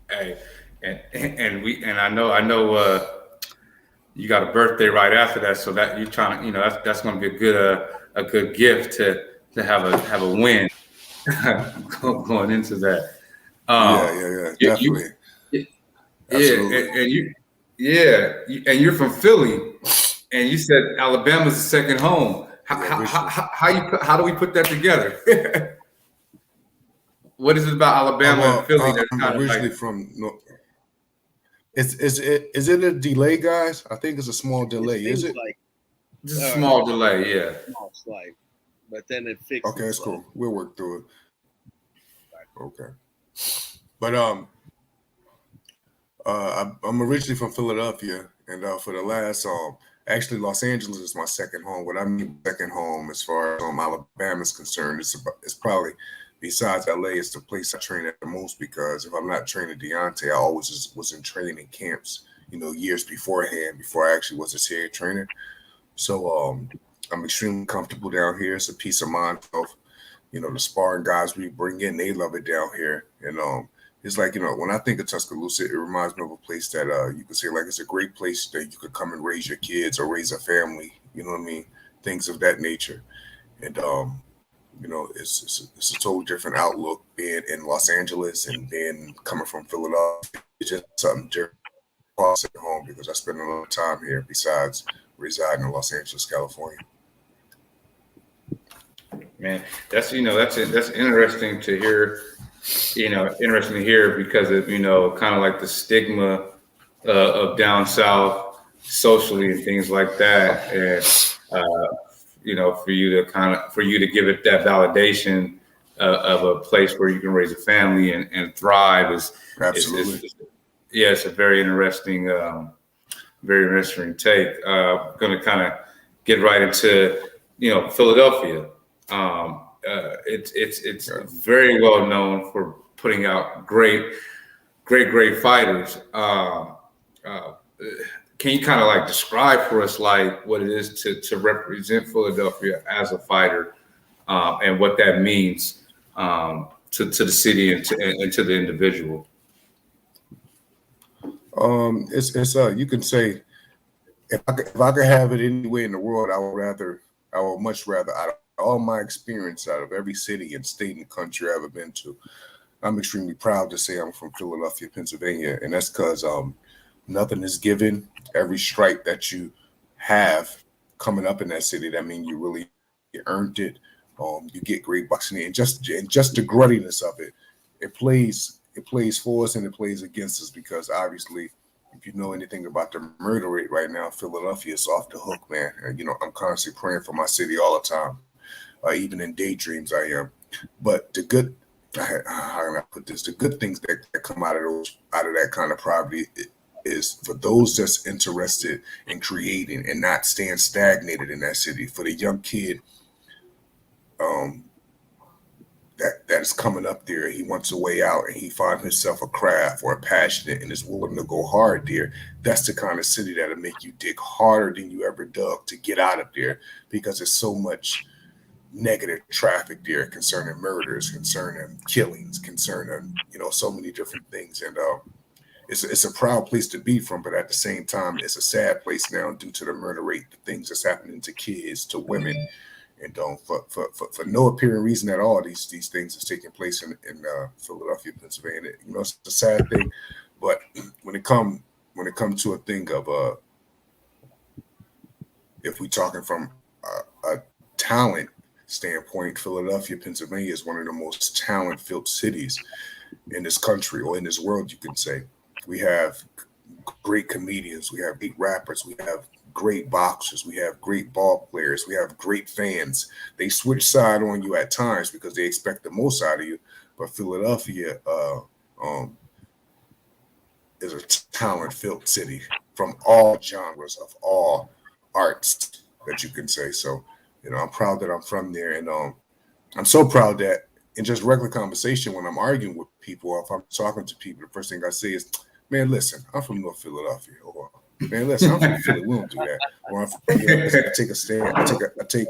Hey, and I know you got a birthday right after that, so that you're trying to that's going to be a good gift to have a win going into that. Yeah, definitely. And you're from Philly, and you said Alabama's the second home. How do we put that together? What is it about Alabama and Philly that's I'm kind of originally like? from. Is it a delay, guys? I think it's a small delay. Is it? Like Just a small delay, yeah. small slight, but then it fixes. Okay, it's cool. We'll work through it. Okay, but I'm originally from Philadelphia, and for the last actually Los Angeles is my second home. What I mean second home, as far as Alabama is concerned, it's probably, besides LA, it's the place I train at the most, because if I'm not training Deontay, I always was in training camps, years beforehand, before I actually was a CA trainer. So I'm extremely comfortable down here. It's a peace of mind of, the sparring guys we bring in, they love it down here. And it's like, when I think of Tuscaloosa, it reminds me of a place that you could say, like, it's a great place that you could come and raise your kids or raise a family, you know what I mean? Things of that nature. And it's a totally different outlook being in Los Angeles and then coming from Philadelphia. It's just something different at home, because I spend a lot of time here besides residing in Los Angeles, California. Man, that's interesting to hear. Interesting to hear, because of kind of like the stigma of down south socially and things like that, and for you to give it that validation of a place where you can raise a family and thrive is absolutely. It's a very interesting very interesting take. Going to kind of get right into, Philadelphia. It's very well known for putting out great fighters. Uh, can you kind of like describe for us like what it is to represent Philadelphia as a fighter, and what that means, to the city and to the individual? It's you can say if I could have it any way in the world, I would much rather, out of all my experience, out of every city and state in the country I've ever been to, I'm extremely proud to say I'm from Philadelphia, Pennsylvania, and that's because nothing is given. Every stripe that you have coming up in that city, that means you really earned it. You get great boxing, and just the gruttiness of it, it plays for us and it plays against us, because obviously, if you know anything about the murder rate right now, Philadelphia is off the hook, man. And, I'm constantly praying for my city all the time. Even in daydreams, I am. But how can I put this? The good things that come out of that kind of poverty is for those that's interested in creating and not staying stagnated in that city. For the young kid, that's coming up there, he wants a way out, and he finds himself a craft or a passionate and is willing to go hard there. That's the kind of city that'll make you dig harder than you ever dug to get out of there, because there's so much negative traffic there concerning murders, concerning killings, concerning so many different things. And it's a proud place to be from, but at the same time, it's a sad place now due to the murder rate, the things that's happening to kids, to women. And for no apparent reason at all, these things is taking place in Philadelphia, Pennsylvania. It's a sad thing, but when it comes to a thing of if we talking from a talent standpoint, Philadelphia, Pennsylvania is one of the most talent-filled cities in this country, or in this world, you can say. We have great comedians, we have great rappers, we have great boxers, we have great ball players, we have great fans. They switch side on you at times because they expect the most out of you. But Philadelphia is a talent-filled city from all genres of all arts that you can say. So, I'm proud that I'm from there, and I'm so proud that in just regular conversation, when I'm arguing with people, or if I'm talking to people, the first thing I say is, "Man, listen, I'm from North Philadelphia," or "Man, listen, I'm from Philly. We don't do that." Or I take a stand. I take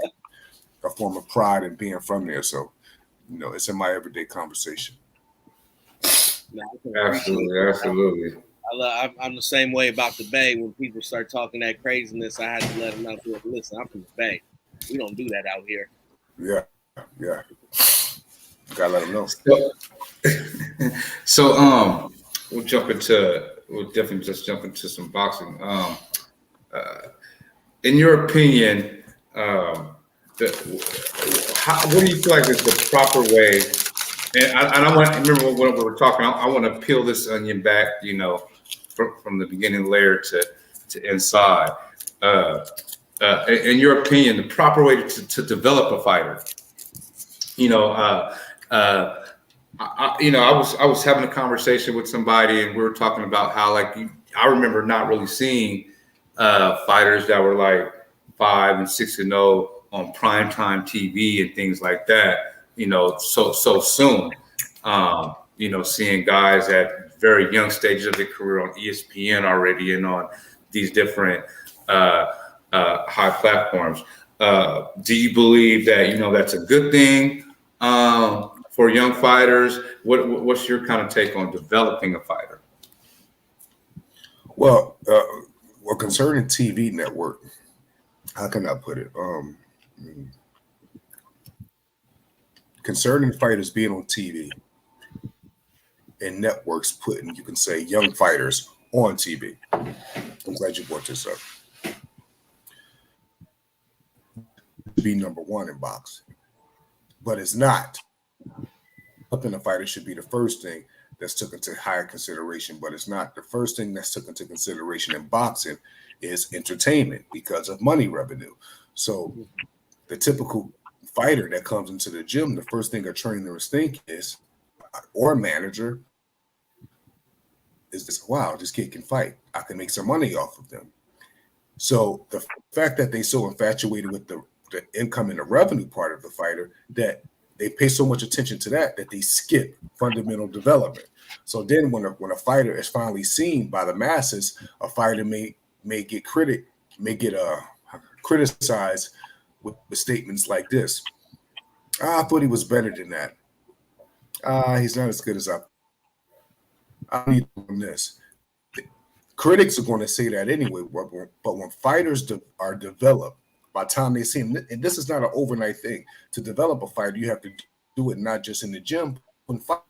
a form of pride in being from there. So, it's in my everyday conversation. Absolutely. I'm the same way about the Bay. When people start talking that craziness, I had to let them know. Listen, I'm from the Bay. We don't do that out here. Yeah. Gotta let them know. So we'll definitely just jump into some boxing. In your opinion, what do you feel like is the proper way? And I want to remember when we were talking. I want to peel this onion back, from the beginning layer to inside. In your opinion, the proper way to develop a fighter. I was having a conversation with somebody, and we were talking about how I remember not really seeing fighters that were like 5 and 6-0 on primetime TV and things like that. So soon. Seeing guys at very young stages of their career on ESPN already and on these different high platforms. Do you believe that that's a good thing for young fighters? What's your kind of take on developing a fighter? Well, concerning TV network, how can I put it? Concerning fighters being on TV and networks putting, you can say, young fighters on TV. I'm glad you brought this up. Be number one in boxing, but it's not. Helping a fighter should be the first thing that's took into higher consideration, but it's not. The first thing that's took into consideration in boxing is entertainment because of money revenue. So the typical fighter that comes into the gym, the first thing a trainer is thinking is, or a manager, is this, wow, this kid can fight. I can make some money off of them. So the fact that they so infatuated with the income and the revenue part of the fighter that they pay so much attention to that they skip fundamental development. So then when a fighter is finally seen by the masses, a fighter may get criticized with statements like this. I thought he was better than that. He's not as good as I need this. Critics are going to say that anyway, but when fighters are developed, by the time they see him, and this is not an overnight thing, to develop a fighter, you have to do it not just in the gym. When fight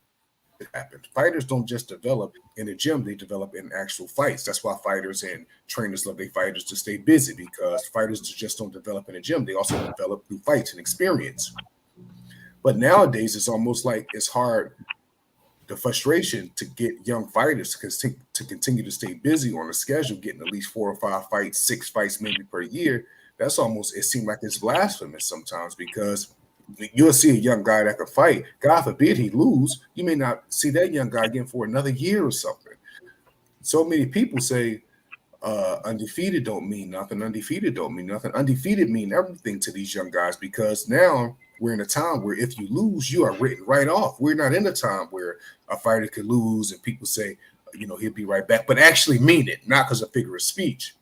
happens, fighters don't just develop in the gym, they develop in actual fights. That's why fighters and trainers love their fighters to stay busy, because fighters just don't develop in the gym. They also develop through fights and experience. But nowadays, it's almost like it's hard, the frustration to get young fighters to continue to stay busy on a schedule, getting at least 4 or 5 fights, 6 fights maybe per year. That's almost, it seems like it's blasphemous sometimes, because you'll see a young guy that can fight. God forbid he lose. You may not see that young guy again for another year or something. So many people say undefeated don't mean nothing. Undefeated don't mean nothing. Undefeated mean everything to these young guys, because now we're in a time where if you lose, you are written right off. We're not in a time where a fighter could lose and people say, he'll be right back, but actually mean it, not because of figure of speech.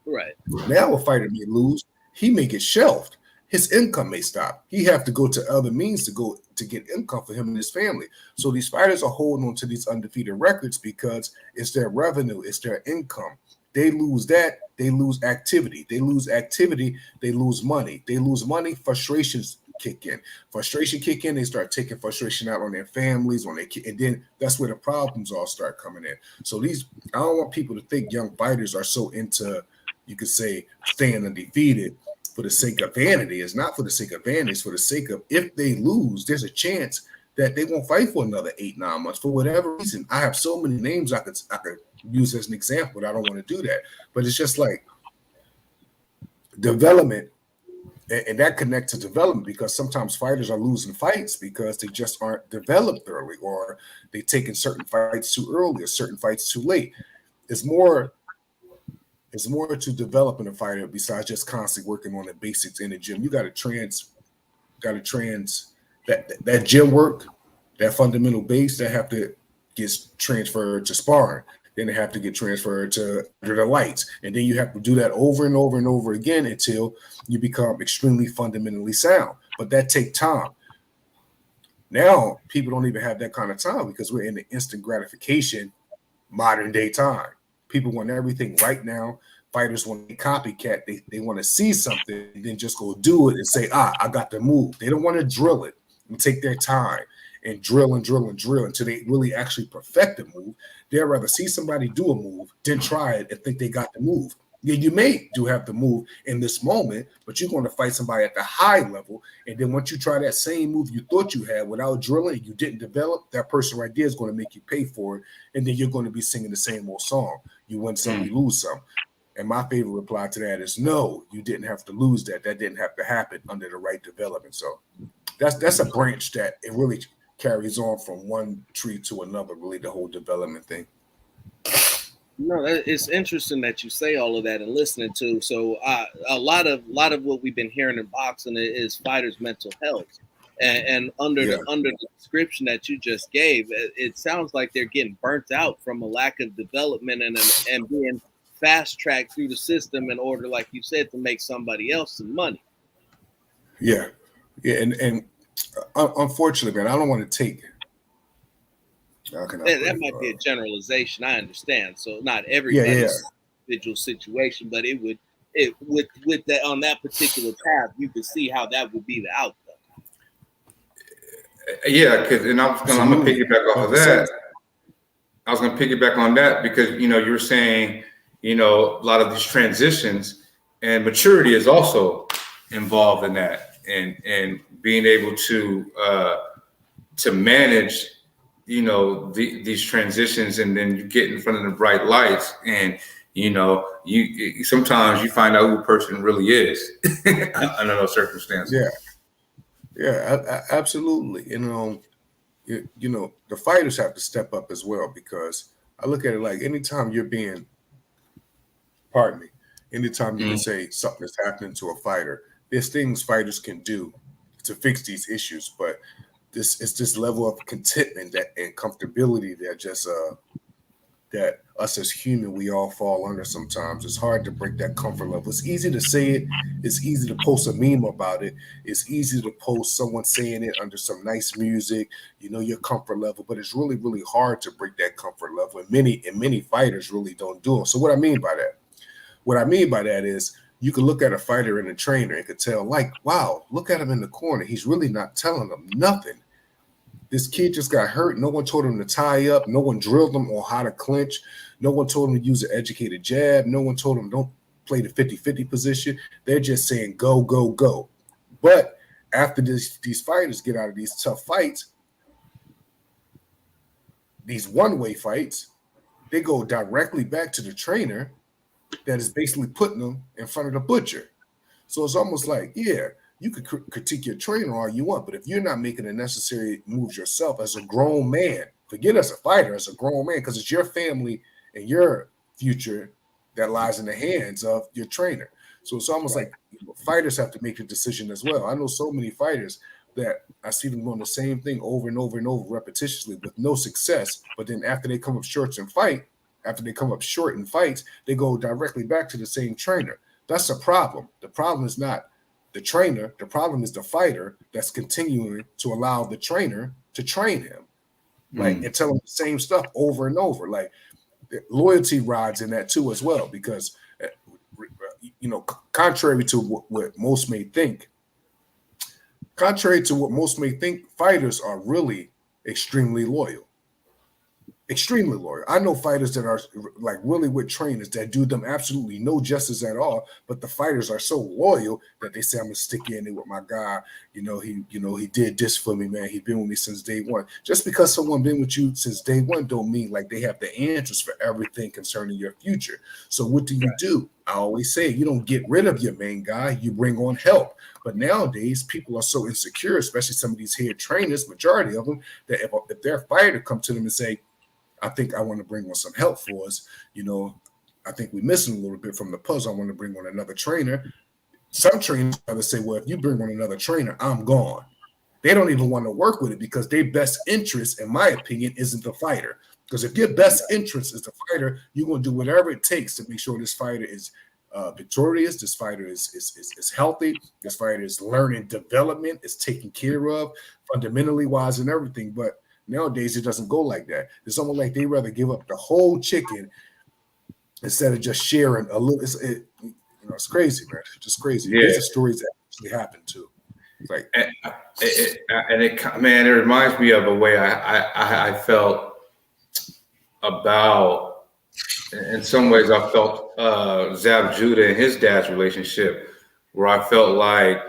Right. Now a fighter may lose, he may get shelved. His income may stop. He have to go to other means to get income for him and his family. So these fighters are holding on to these undefeated records because it's their revenue, it's their income. They lose that, they lose activity. They lose activity, they lose money. They lose money, frustrations kick in. Frustration kick in, they start taking frustration out on their families, on their kids, and then that's where the problems all start coming in. So I don't want people to think young fighters are so into, you could say, staying undefeated for the sake of vanity. It's not for the sake of vanity, it's for the sake of, if they lose, there's a chance that they won't fight for another 8-9 months for whatever reason. I have so many names I could use as an example, but I don't want to do that. But it's just like development, and that connects to development, because sometimes fighters are losing fights because they just aren't developed early, or they taking certain fights too early or certain fights too late. It's more to develop in a fighter besides just constantly working on the basics in the gym. You got to that gym work, that fundamental base, that have to get transferred to sparring. Then they have to get transferred to under the lights. And then you have to do that over and over and over again until you become extremely fundamentally sound. But that takes time. Now, people don't even have that kind of time because we're in the instant gratification modern day time. People want everything right now. Fighters want to copycat. They want to see something and then just go do it and say, I got the move. They don't want to drill it and take their time and drill until they really actually perfect the move. They'd rather see somebody do a move than try it and think they got the move. Yeah, you may have the move in this moment, but you're going to fight somebody at the high level. And then once you try that same move you thought you had without drilling, you didn't develop, that person right there is going to make you pay for it. And then you're going to be singing the same old song. You win some, you lose some. And my favorite reply to that is, no, you didn't have to lose that. That didn't have to happen under the right development. So that's a branch that it really carries on from one tree to another, really, the whole development thing. No, it's interesting that you say all of that and listening to. So a lot of what we've been hearing in boxing is fighters' mental health, and under the description that you just gave, it sounds like they're getting burnt out from a lack of development and being fast tracked through the system in order, like you said, to make somebody else some money. Yeah, and unfortunately, man, I don't want to take. That might be a generalization. I understand. So not everybody's individual situation, but with that on that particular path, you can see how that would be the outcome. Yeah, because I'm going to piggyback off of that. I was going to piggyback on that because you were saying a lot of these transitions and maturity is also involved in that, and being able to manage these transitions, and then you get in front of the bright lights, and you sometimes you find out who a person really is under those circumstances. Yeah, absolutely. The fighters have to step up as well, because I look at it like anytime you're being, Anytime you can say something is happening to a fighter, there's things fighters can do to fix these issues, but this level of contentment and comfortability that just that us as human we all fall under sometimes. It's hard to break that comfort level. It's easy to say it. It's easy to post a meme about it. It's easy to post someone saying it under some nice music, your comfort level, but it's really, really hard to break that comfort level. And many fighters really don't do it. So what I mean by that is you can look at a fighter and a trainer and could tell, like, wow, look at him in the corner. He's really not telling them nothing. This kid just got hurt. No one told him to tie up. No one drilled him on how to clinch. No one told him to use an educated jab. No one told him don't play the 50-50 position. They're just saying go, go, go. But after these fighters get out of these tough fights, these one-way fights, they go directly back to the trainer that is basically putting them in front of the butcher. So it's almost like, yeah, you could critique your trainer all you want, but if you're not making the necessary moves yourself as a grown man, forget as a fighter, as a grown man, because it's your family and your future that lies in the hands of your trainer. So it's almost like fighters have to make a decision as well. I know so many fighters that I see them doing the same thing over and over and over repetitiously with no success, but then after they come up short in fights, they go directly back to the same trainer. That's a problem. The problem is not the trainer. The problem is the fighter that's continuing to allow the trainer to train him, and tell him the same stuff over and over. Like loyalty rides in that too as well, because contrary to what most may think, fighters are really extremely loyal. Extremely loyal. I know fighters that are like really with trainers that do them absolutely no justice at all, but the fighters are so loyal that they say, I'm gonna stick in there with my guy. He did this for me, man. He's been with me since day one. Just because someone been with you since day one don't mean like they have the answers for everything concerning your future. So what do? I always say you don't get rid of your main guy, you bring on help. But nowadays, people are so insecure, especially some of these head trainers, majority of them, that if their fighter come to them and say, I think I want to bring on some help for us. I think we're missing a little bit from the puzzle. I want to bring on another trainer. Some trainers rather say, well, if you bring on another trainer, I'm gone. They don't even want to work with it because their best interest, in my opinion, isn't the fighter. Because if your best interest is the fighter, you're going to do whatever it takes to make sure this fighter is victorious. This fighter is healthy. This fighter is learning development, is taken care of fundamentally wise and everything. But nowadays, it doesn't go like that. It's almost like they rather give up the whole chicken instead of just sharing a little. It's crazy, man. It's just crazy. Yeah. These are stories that actually happen too. Like, it reminds me of a way I felt about. In some ways, I felt Zab Judah and his dad's relationship, where I felt like,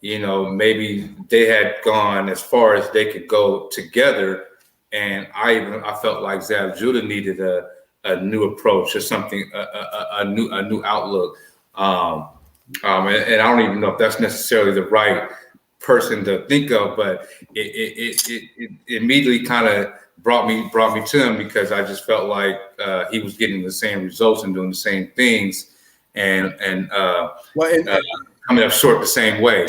maybe they had gone as far as they could go together, and I felt like Zab Judah needed a new approach or something, a new outlook, and I don't even know if that's necessarily the right person to think of, but it immediately kind of brought me to him, because I just felt like he was getting the same results and doing the same things, and coming up short the same way.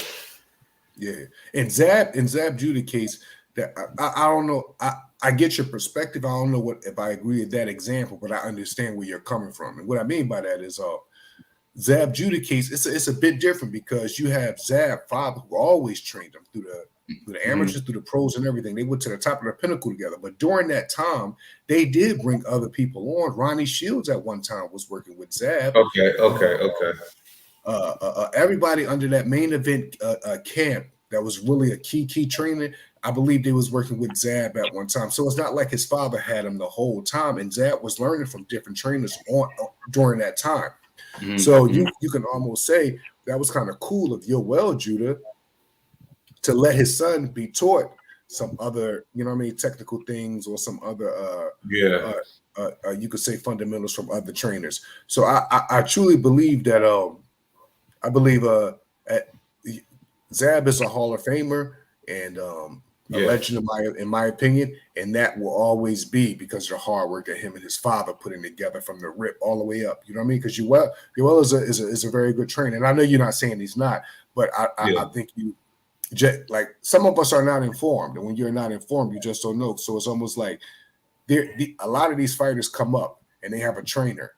Yeah, in Zab Judah case, that I don't know. I get your perspective. I don't know if I agree with that example, but I understand where you're coming from. And what I mean by that is, Zab Judah case, it's a bit different because you have Zab father who always trained him through the amateurs, through the pros and everything. They went to the top of the pinnacle together. But during that time, they did bring other people on. Ronnie Shields at one time was working with Zab. Okay. Everybody under that main event camp that was really a key trainer, I believe they was working with Zab at one time. So it's not like his father had him the whole time, and Zab was learning from different trainers during that time. Mm-hmm. So you can almost say that was kind of cool of Judah to let his son be taught some other, technical things or some other you could say fundamentals from other trainers. So I truly believe that Zab is a Hall of Famer, and a legend in my opinion, and that will always be because of the hard work that him and his father put in together from the rip all the way up. You know what I mean? Because Yoel is a very good trainer, and I know you're not saying he's not, but I think like some of us are not informed, and when you're not informed, you just don't know. So it's almost like a lot of these fighters come up and they have a trainer,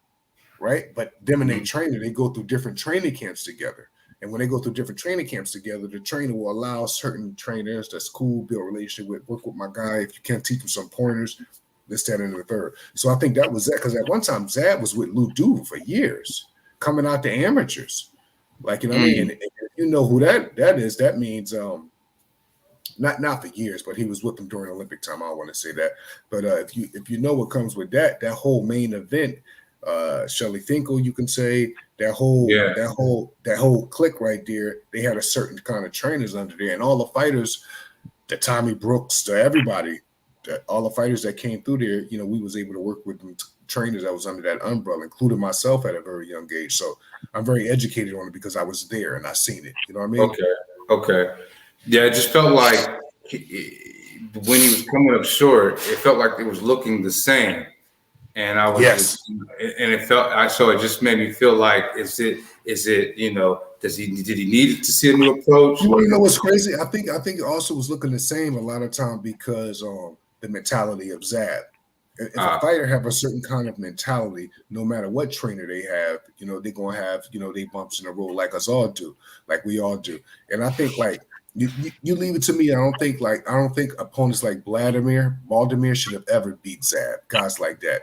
right? But them and their trainer, they go through different training camps together. And when they go through different training camps together, the trainer will allow certain trainers that's cool, build a relationship with, work with my guy. If you can't teach him some pointers, this, that, and the third. So I think that was that, because at one time Zab was with Luke Duva for years, coming out to amateurs. Like, you know what I mean? And if you know who that is, that means not for years, but he was with them during Olympic time. I don't want to say that. But if you know what comes with that whole main event, Shelly Finkel, you can say that whole clique right there, they had a certain kind of trainers under there, and all the fighters, the Tommy Brooks, to everybody, all the fighters that came through there, you know, we was able to work with them trainers that was under that umbrella, including myself at a very young age. So I'm very educated on it because I was there and I seen it. You know what I mean? Okay. Yeah, it just felt like when he was coming up short, it felt like it was looking the same. And I was, and it felt, so it just made me feel like, is it, you know, did he need to see a new approach? You know what's crazy? I think it also was looking the same a lot of time because the mentality of Zab. If a fighter have a certain kind of mentality, no matter what trainer they have, you know, they're gonna have, you know, they bumps in the road like us all do, like we all do. And I think like you leave it to me. I don't think opponents like Baldomir should have ever beat Zab. Guys like that.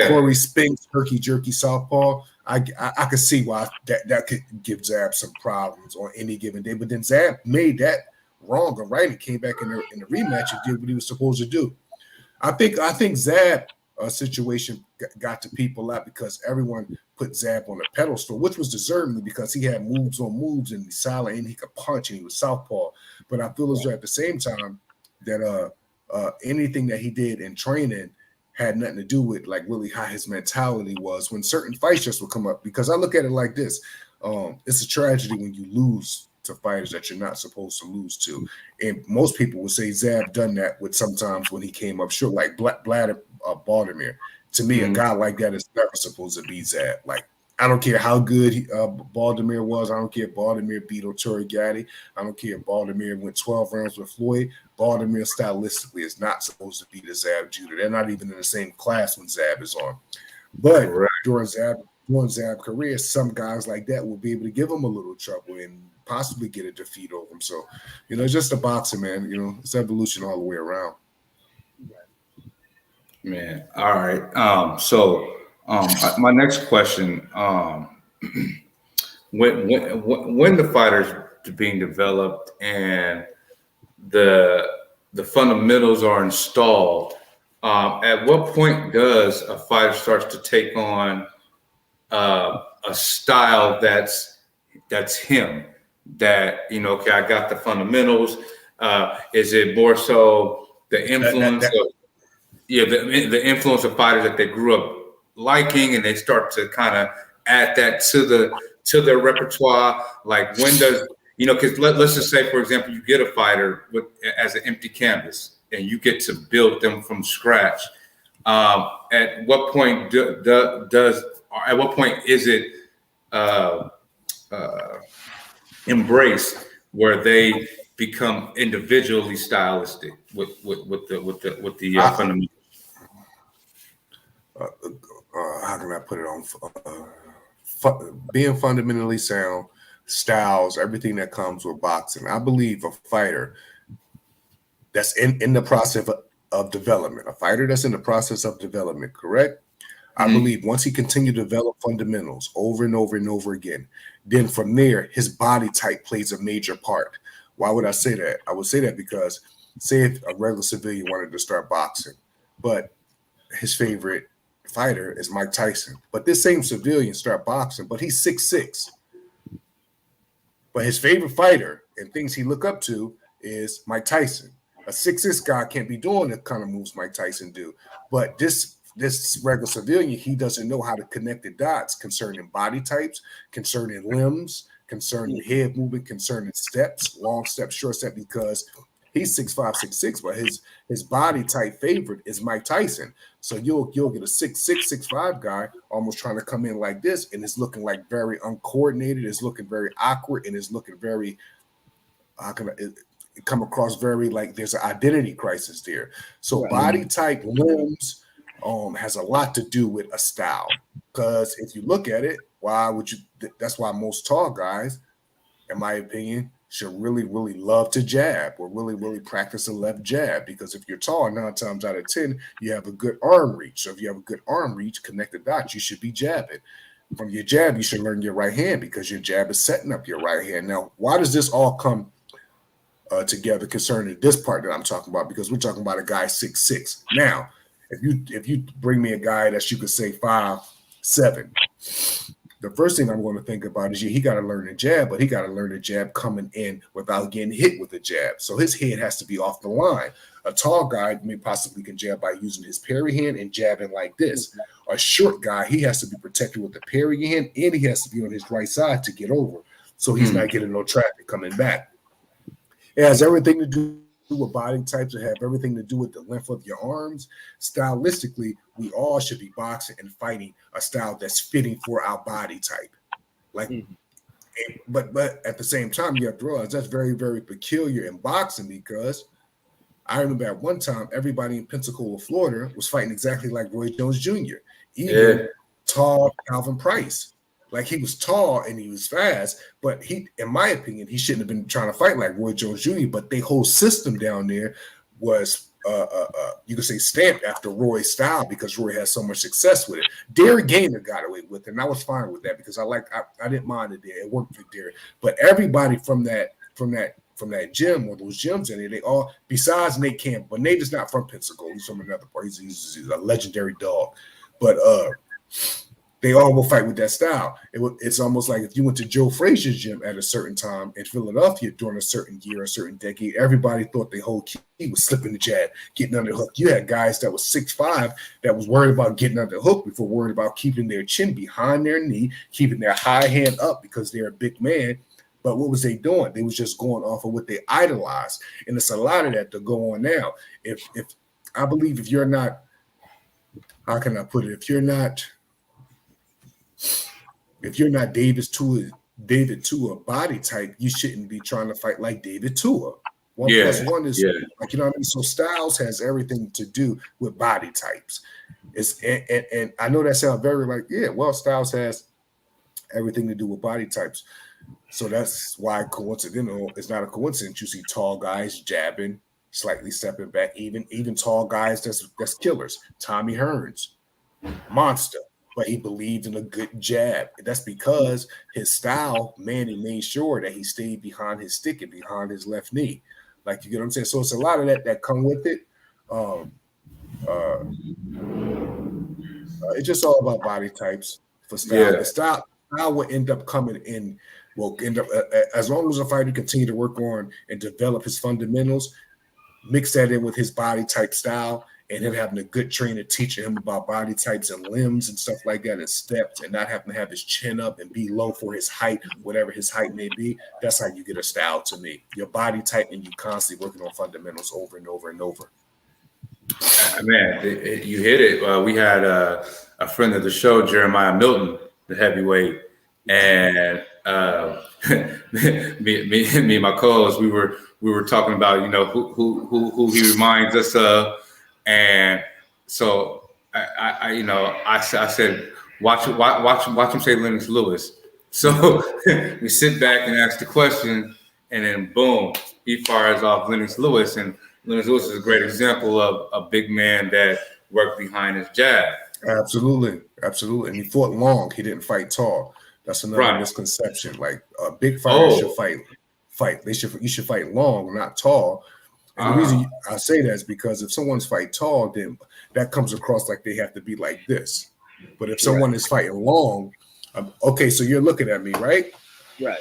Corey Spinks, herky jerky southpaw. I could see why that could give Zab some problems on any given day. But then Zab made that wrong or right and came back in the rematch and did what he was supposed to do. I think Zab situation got to people a lot because everyone put Zab on a pedestal, which was deserving because he had moves on moves and he's solid and he could punch and he was southpaw. But I feel as though at the same time that anything that he did in training had nothing to do with like really how his mentality was when certain fights just would come up. Because I look at it like this: it's a tragedy when you lose to fighters that you're not supposed to lose to, and most people would say Zab done that with sometimes when he came up short, like Baldomir. To me, a guy like that is never supposed to beat Zab. Like, I don't care how good Baldomir was. I don't care if Baldomir beat Oturi Gatti. I don't care if Baldomir went 12 rounds with Floyd. Baldomir stylistically is not supposed to beat a Zab Judah. They're not even in the same class when Zab is on. But during Zab's career, some guys like that will be able to give him a little trouble and possibly get a defeat over him. So, you know, it's just a boxing, man. You know, it's evolution all the way around. Man, all right. So my next question: when the fighters are being developed and the fundamentals are installed, at what point does a fighter start to take on a style that's him? That, you know, okay, I got the fundamentals. Is it more so the influence of the influence of fighters that they grew up liking, and they start to kind of add that to their repertoire? Like, when does, you know, because let's just say, for example, you get a fighter as an empty canvas, and you get to build them from scratch. At what point at what point is it embraced where they become individually stylistic with the fundamentals? How can I put it on? Being fundamentally sound, styles, everything that comes with boxing. I believe a fighter that's in the process of development, a fighter that's in the process of development, correct? I believe once he continues to develop fundamentals over and over and over again, then from there, his body type plays a major part. Why would I say that? I would say that because, say if a regular civilian wanted to start boxing, but his favorite fighter is Mike Tyson, but this same civilian start boxing, but he's 6'6". But his favorite fighter and things he look up to is Mike Tyson. A 6'6" guy can't be doing the kind of moves Mike Tyson do. But this regular civilian, he doesn't know how to connect the dots concerning body types, concerning limbs, concerning head movement, concerning steps, long step, short step, because He's 6'5", 6'6", but his body type favorite is Mike Tyson. So you'll get a 6'6", 6'5" guy almost trying to come in like this, and it's looking like very uncoordinated. It's looking very awkward, and it's looking very it come across very like there's an identity crisis there. So body type, limbs, has a lot to do with a style. Because if you look at it, why would you? That's why most tall guys, in my opinion, should really, really love to jab or really, really practice a left jab. Because if you're tall, 9 times out of 10, you have a good arm reach. So if you have a good arm reach, connect the dots, you should be jabbing. From your jab, you should learn your right hand because your jab is setting up your right hand. Now, why does this all come together concerning this part that I'm talking about? Because we're talking about a guy 6'6". Now, if you bring me a guy that you could say 5'7", the first thing I'm going to think about is he got to learn a jab, but he got to learn a jab coming in without getting hit with a jab. So his head has to be off the line. A tall guy may possibly can jab by using his parry hand and jabbing like this. A short guy, he has to be protected with the parry hand, and he has to be on his right side to get over, so he's not getting no traffic coming back. It has everything to do with body types. It have everything to do with the length of your arms. Stylistically, we all should be boxing and fighting a style that's fitting for our body type. But at the same time, you have to realize that's very, very peculiar in boxing, because I remember at one time everybody in Pensacola, Florida, was fighting exactly like Roy Jones Jr. Even tall Calvin Price. Like, he was tall and he was fast, but in my opinion, he shouldn't have been trying to fight like Roy Jones Jr. But their whole system down there was, you could say, stamped after Roy's style, because Roy had so much success with it. Derek Gainer got away with it, and I was fine with that because I didn't mind it there. It worked for Derek. But everybody from that gym, or those gyms in there, they all, besides Nate Campbell, but Nate is not from Pensacola. He's from another part. He's a legendary dog. But they all will fight with that style. It's almost like if you went to Joe Frazier's gym at a certain time in Philadelphia during a certain year, a certain decade, everybody thought the whole key was slipping the jab, getting under the hook. You had guys that was 6'5" that was worried about getting under the hook before worried about keeping their chin behind their knee, keeping their high hand up because they're a big man. But what was they doing? They was just going off of what they idolized. And it's a lot of that to go on now. If I believe if you're not, how can I put it? If you're not David Tua body type, you shouldn't be trying to fight like David Tua. 1 + 1 is like, you know what I mean? So styles has everything to do with body types. And I know that sounds very like, styles has everything to do with body types. So that's why coincidental, it's not a coincidence. You see tall guys jabbing, slightly stepping back, even tall guys that's killers. Tommy Hearns, monster. But he believed in a good jab. That's because his style, he made sure that he stayed behind his stick and behind his left knee. Like, you get what I'm saying? So it's a lot of that come with it. It's just all about body types for style. The style will end up coming in, as long as a fighter continue to work on and develop his fundamentals, mix that in with his body type style, and him having a good trainer teaching him about body types and limbs and stuff like that and steps, and not having to have his chin up and be low for his height, whatever his height may be. That's how you get a style to me. Your body type, and you constantly working on fundamentals over and over and over. Man, you hit it. We had a friend of the show, Jeremiah Milton, the heavyweight, and me and my co-host, we were talking about, who he reminds us of. And so I said, watch him say Lennox Lewis. So we sit back and ask the question, and then boom, he fires off Lennox Lewis. And Lennox Lewis is a great example of a big man that worked behind his jab. Absolutely. And he fought long. He didn't fight tall. That's another misconception. Like, a big fighter should fight. You should fight long, not tall. And the reason I say that is because if someone's fight tall, then that comes across like they have to be like this. But if someone is fighting long, okay, so you're looking at me, right? Right.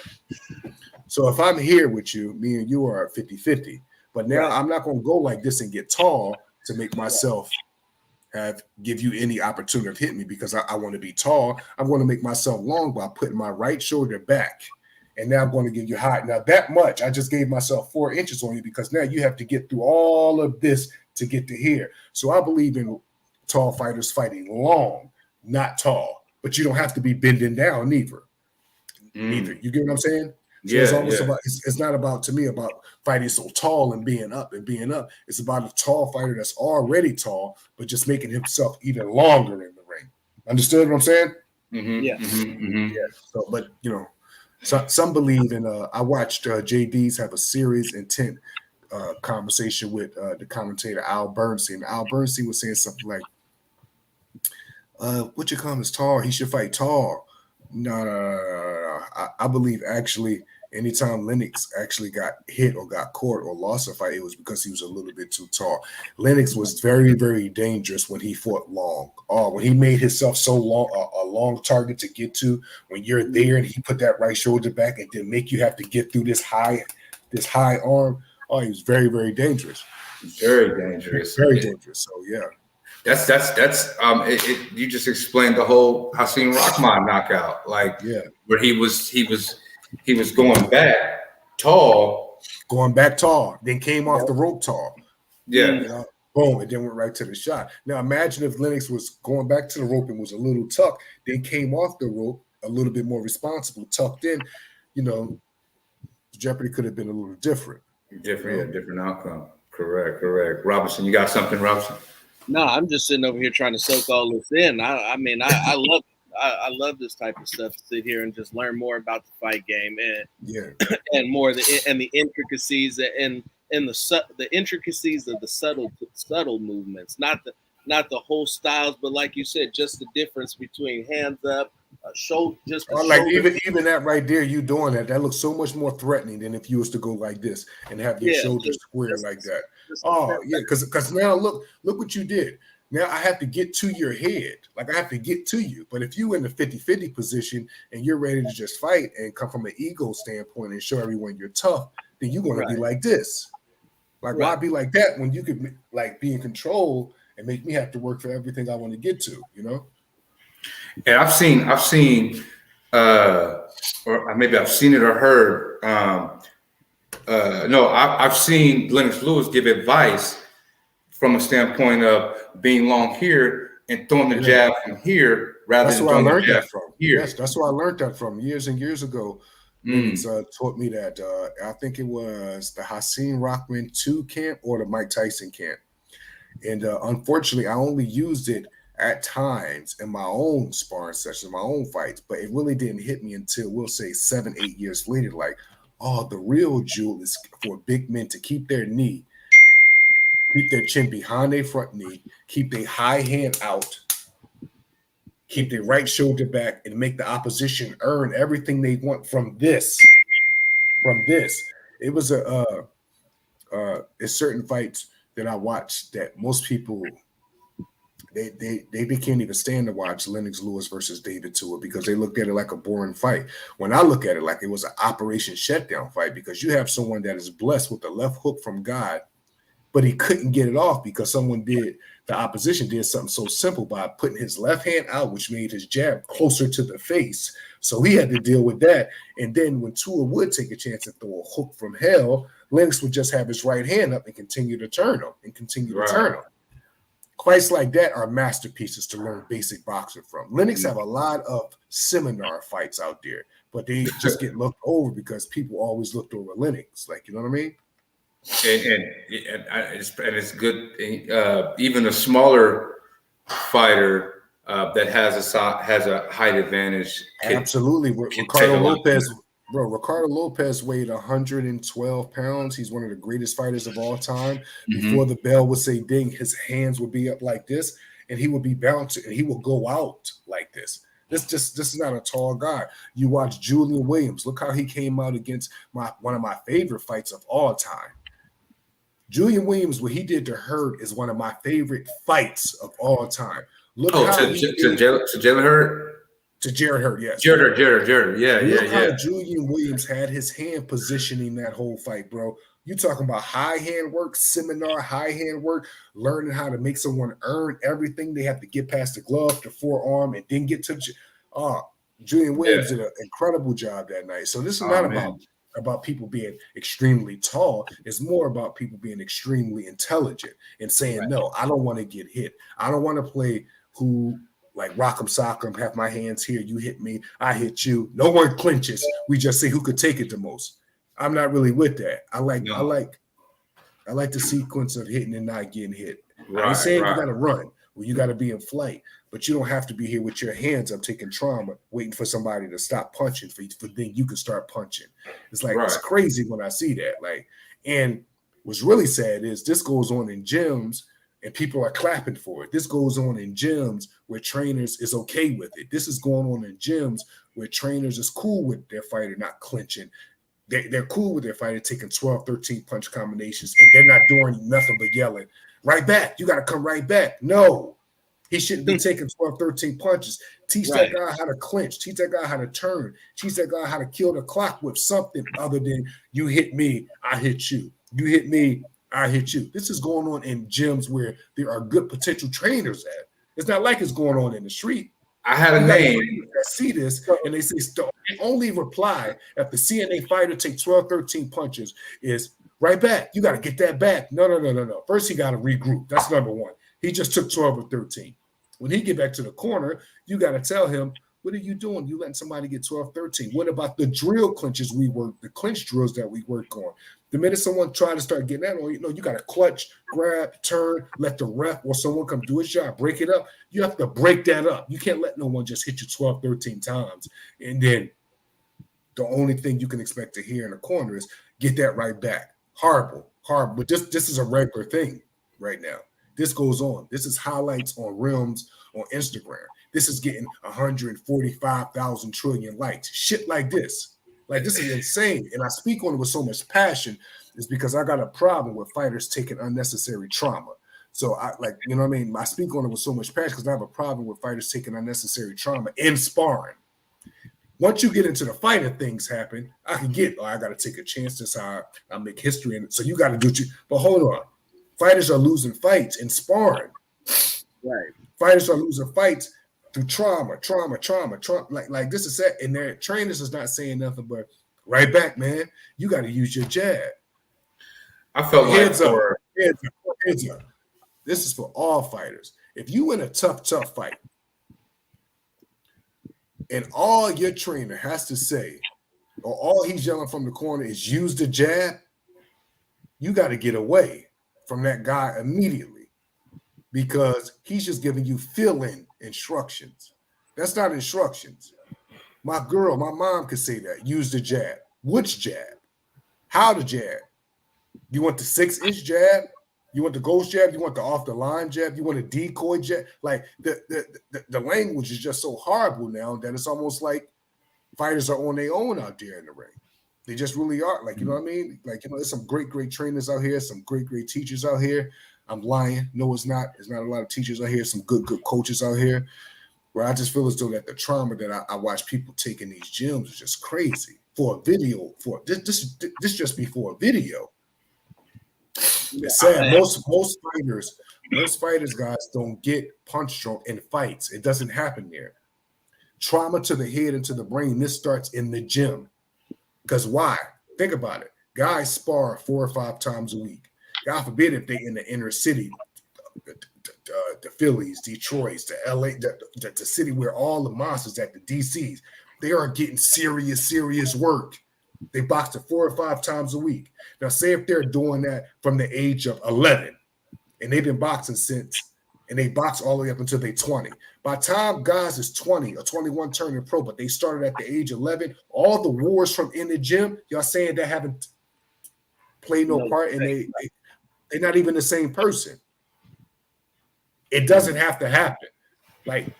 So if I'm here with you, me and you are 50-50. But now I'm not going to go like this and get tall to make myself give you any opportunity to hit me because I want to be tall. I'm going to make myself long by putting my right shoulder back and now I'm going to give you height. Now that much, I just gave myself 4 inches on you because now you have to get through all of this to get to here. So I believe in tall fighters fighting long, not tall, but you don't have to be bending down neither. Neither. You get what I'm saying? So it's almost about, it's not about, to me, about fighting so tall and being up. It's about a tall fighter that's already tall, but just making himself even longer in the ring. Understood what I'm saying? Yeah. Yeah. So, but you know, some believe in. I watched JD's have a series intent conversation with the commentator Al Bernstein. Al Bernstein was saying something like, "What you call is tall? He should fight tall." No. I believe actually, anytime Lennox actually got hit or got caught or lost a fight, it was because he was a little bit too tall. Lennox was very, very dangerous when he fought long. When he made himself so long, a long target to get to, when you're there and he put that right shoulder back and then make you have to get through this high arm. Oh, he was very, very dangerous. Very dangerous. Very dangerous. So yeah. That's you just explained the whole Hasim Rahman knockout, like where he was going back tall, then came off the rope tall. Yeah. Boom, and then went right to the shot. Now imagine if Lennox was going back to the rope and was a little tucked, then came off the rope a little bit more responsible, tucked in, you know, Jeopardy could have been a little different. Different outcome. Correct. Robinson, you got something, Robinson? No, I'm just sitting over here trying to soak all this in. I mean, I love this type of stuff. To sit here and just learn more about the fight game and more the intricacies and the intricacies of the subtle movements, not the whole styles, but like you said, just the difference between hands up, shoulder, just like even that right there, you doing that looks so much more threatening than if you was to go like this and have your shoulders square like that. Because now look what you did. Now I have to get to your head. Like I have to get to you. But if you in the 50-50 position and you're ready to just fight and come from an ego standpoint and show everyone you're tough, then you're going to be like this. Like why be like that when you could like be in control and make me have to work for everything I want to get to, you know? And I've seen or maybe I've seen it or heard. I've seen Lennox Lewis give advice from a standpoint of being long here and throwing the jab from here rather than throwing the jab from here. Yes, that's where I learned that from years and years ago. Lennox taught me that. I think it was the Hasim Rahman 2 camp or the Mike Tyson camp. And unfortunately, I only used it at times in my own sparring sessions, my own fights, but it really didn't hit me until, we'll say, 7-8 years later. Like, the real jewel is for big men to keep their knee, keep their chin behind their front knee, keep their high hand out, keep their right shoulder back, and make the opposition earn everything they want from this. It was certain fights that I watched that most people they can't even stand to watch Lennox Lewis versus David Tua because they looked at it like a boring fight. When I look at it like it was an Operation Shutdown fight, because you have someone that is blessed with the left hook from God, but he couldn't get it off because the opposition did something so simple by putting his left hand out, which made his jab closer to the face. So he had to deal with that. And then when Tua would take a chance to throw a hook from hell, Lennox would just have his right hand up and continue to turn him. Fights like that are masterpieces to learn basic boxing from. Lennox have a lot of seminar fights out there, but they just get looked over because people always looked over Lennox. Like, you know what I mean? And it's good. Even a smaller fighter that has a height advantage. Absolutely, Ricardo Lopez weighed 112 pounds. He's one of the greatest fighters of all time. Before the bell would say ding, his hands would be up like this, and he would be bouncing, and he would go out like this. This is not a tall guy. You watch Julian Williams. Look how he came out against one of my favorite fights of all time. Julian Williams, what he did to Hurd is one of my favorite fights of all time. Look how Jalen Hurd? To Jared Hurd, yes. Jared, yeah. How Julian Williams had his hand positioning that whole fight, bro. You talking about high hand work, high hand work, learning how to make someone earn everything. They have to get past the glove, the forearm, and then get to Julian Williams did an incredible job that night. So this is not about people being extremely tall. It's more about people being extremely intelligent and saying, no, I don't want to get hit. I don't want to play like rock'em sock'em, have my hands here, you hit me, I hit you. No one clinches. We just say who could take it the most. I'm not really with that. I like the sequence of hitting and not getting hit. I ain't saying you gotta run or you gotta be in flight, but you don't have to be here with your hands up taking trauma, waiting for somebody to stop punching for then you can start punching. It's like it's crazy when I see that. Like, and what's really sad is this goes on in gyms and people are clapping for it. This goes on in gyms where trainers is okay with it. This is going on in gyms where trainers is cool with their fighter not clinching. They're cool with their fighter taking 12, 13 punch combinations, and they're not doing nothing but yelling, right back. You got to come right back. No, he shouldn't be taking 12, 13 punches. Teach that guy how to clinch. Teach that guy how to turn. Teach that guy how to kill the clock with something other than you hit me, I hit you. You hit me, I hit you. This is going on in gyms where there are good potential trainers at. It's not like it's going on in the street. I had a name. That see this and they say the only reply if the CNA fighter takes 12, 13 punches is right back. You got to get that back. No. First, he got to regroup. That's number one. He just took 12 or 13. When he get back to the corner, you got to tell him, what are you doing? You letting somebody get 12, 13. What about the drill clinches we work, the clinch drills that we work on? The minute someone try to start getting that on, you got to clutch, grab, turn, let the ref or someone come do his job, break it up. You have to break that up. You can't let no one just hit you 12, 13 times. And then the only thing you can expect to hear in the corner is get that right back. Horrible. But this is a regular thing right now. This goes on. This is highlights on Rims on Instagram. This is getting 145,000 trillion likes. Shit like this. Like, this is insane. And I speak on it with so much passion is because I got a problem with fighters taking unnecessary trauma. So I I speak on it with so much passion because I have a problem with fighters taking unnecessary trauma in sparring. Once you get into the fight and things happen, I can get, I got to take a chance. That's how I make history. And so you got to do it. But hold on. Fighters are losing fights in sparring. Right. Fighters are losing fights through trauma. Like this is that, and their trainers is not saying nothing but right back, man. You got to use your jab. I felt heads up. This is for all fighters. If you in a tough fight, and all your trainer has to say, or all he's yelling from the corner is use the jab, you got to get away from that guy immediately because he's just giving you fill-in instructions. That's not instructions. My mom could say that. Use the jab. Which jab? How to jab? You want the 6-inch jab? You want the ghost jab? You want the off-the-line jab? You want a decoy jab? Like the language is just so horrible now that it's almost like fighters are on their own out there in the ring. They just really are. Like, you know what I mean? Like, there's some great trainers out here, some great teachers out here. I'm lying. No, it's not. There's not a lot of teachers out here, some good coaches out here. Where I just feel as though that the trauma that I watch people take in these gyms is just crazy. For a video, this just be for a video. It's sad. Most fighters, guys, don't get punch drunk in fights. It doesn't happen there. Trauma to the head and to the brain. This starts in the gym. Because why? Think about it. Guys spar 4 or 5 times a week. God forbid if they in the inner city, the Phillies, Detroit, the LA, the city where all the monsters at the DCs, they are getting serious work. They box it 4 or 5 times a week. Now, say if they're doing that from the age of 11, and they've been boxing since, and they box all the way up until they're 20. By the time guys is 20 or 21 turning pro, but they started at the age of 11, all the wars from in the gym, y'all saying they haven't played no part, and they're not even the same person. It doesn't have to happen. Like,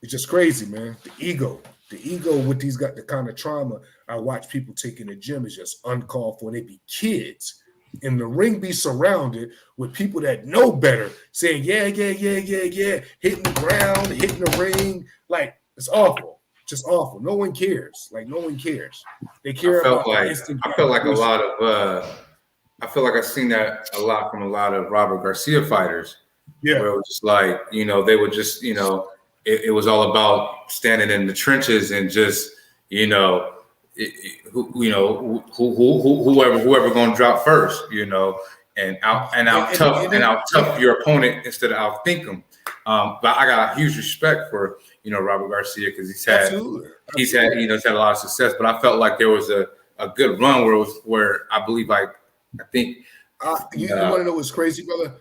it's just crazy, man. The ego with these guys, the kind of trauma I watch people take in the gym is just uncalled for. They be kids. And the ring be surrounded with people that know better, saying, yeah, hitting the ground, hitting the ring. Like, it's awful. Just awful. No one cares. Like, no one cares. They care about instant. I feel like a lot of I feel like I've seen that a lot from a lot of Robert Garcia fighters. Yeah. Where it was just like, they would just, it was all about standing in the trenches and just, whoever going to drop first, and out tough your opponent instead of outthink them. But I got a huge respect for Robert Garcia because he's had a lot of success. But I felt like there was a good run where I believe I think you want to know what's crazy, brother?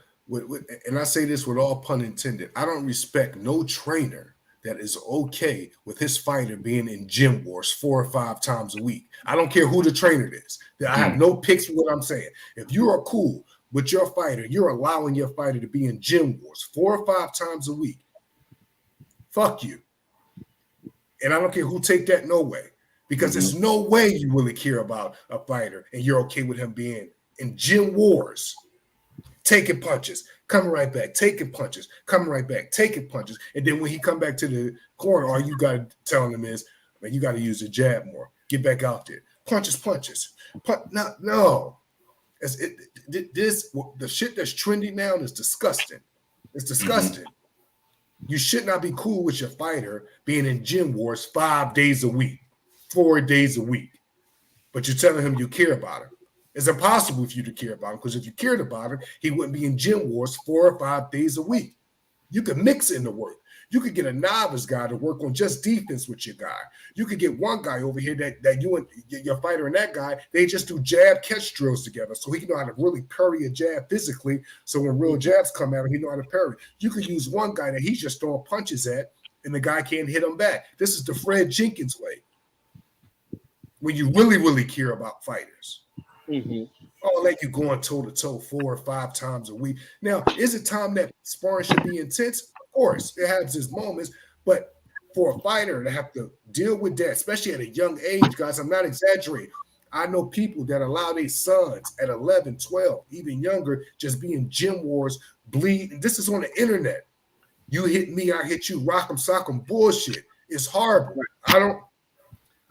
And I say this with all pun intended. I don't respect no trainer that is okay with his fighter being in gym wars 4 or 5 times a week. I don't care who the trainer is. I have no picks for what I'm saying. If you are cool with your fighter, you're allowing your fighter to be in gym wars 4 or 5 times a week. Fuck you. And I don't care who take that no way. Because there's no way you really care about a fighter and you're okay with him being in gym wars, taking punches, coming right back, taking punches, coming right back, taking punches. And then when he come back to the corner, all you got to tell him is, man, you got to use the jab more. Get back out there. Punches. No. The shit that's trendy now is disgusting. It's disgusting. You should not be cool with your fighter being in gym wars 5 days a week, 4 days a week. But you're telling him you care about him. It's impossible for you to care about him because if you cared about him, he wouldn't be in gym wars 4 or 5 days a week. You could mix in the work. You could get a novice guy to work on just defense with your guy. You could get one guy over here that you and your fighter and that guy, they just do jab catch drills together so he can know how to really parry a jab physically. So when real jabs come at him, he know how to parry. You could use one guy that he's just throwing punches at and the guy can't hit him back. This is the Fred Jenkins way. When you really, really care about fighters. I'll let you going toe-to-toe 4 or 5 times a week. Now, is it time that sparring should be intense? Of course, it has its moments, but for a fighter to have to deal with that, especially at a young age, guys, I'm not exaggerating. I know people that allow their sons at 11, 12, even younger, just be in gym wars, bleed. And this is on the internet. You hit me, I hit you, rock 'em, sock 'em, bullshit. It's horrible.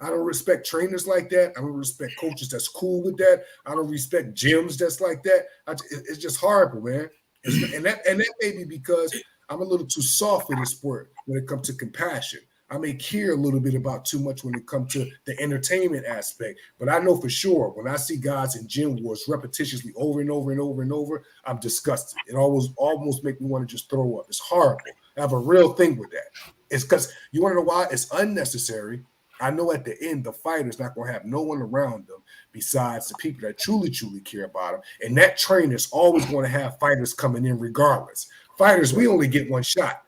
I don't respect trainers like that. I don't respect coaches that's cool with that. I don't respect gyms that's like that. It's just horrible, man. And that may be because I'm a little too soft for this sport when it comes to compassion. I may care a little bit about too much when it comes to the entertainment aspect. But I know for sure when I see guys in gym wars repetitiously over and over and over and over, I'm disgusted. It almost makes me want to just throw up. It's horrible. I have a real thing with that. It's because you want to know why? It's unnecessary. I know at the end, the fighter's not going to have no one around them besides the people that truly, truly care about them. And that trainer's always going to have fighters coming in regardless. Fighters, we only get one shot.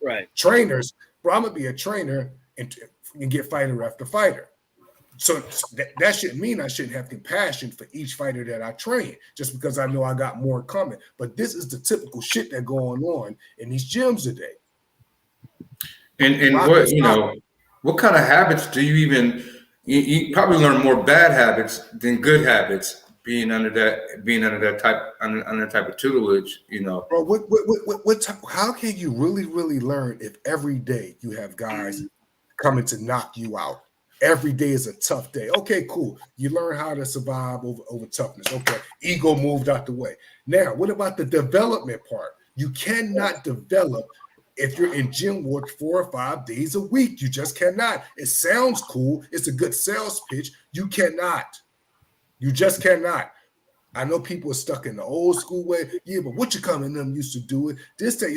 Right. Trainers, bro, I'm going to be a trainer and get fighter after fighter. So that shouldn't mean I shouldn't have compassion for each fighter that I train just because I know I got more coming. But this is the typical shit that's going on in these gyms today. And what kind of habits do you even? You probably learn more bad habits than good habits being under that type of tutelage. Bro, how can you really learn if every day you have guys coming to knock you out? Every day is a tough day. Okay, cool. You learn how to survive over toughness. Okay, ego moved out the way. Now, what about the development part? You cannot develop if you're in gym work 4 or 5 days a week. You just cannot. It sounds cool. It's a good sales pitch. You cannot. You just cannot. I know people are stuck in the old school way. Yeah, but what you coming them used to do it. This day,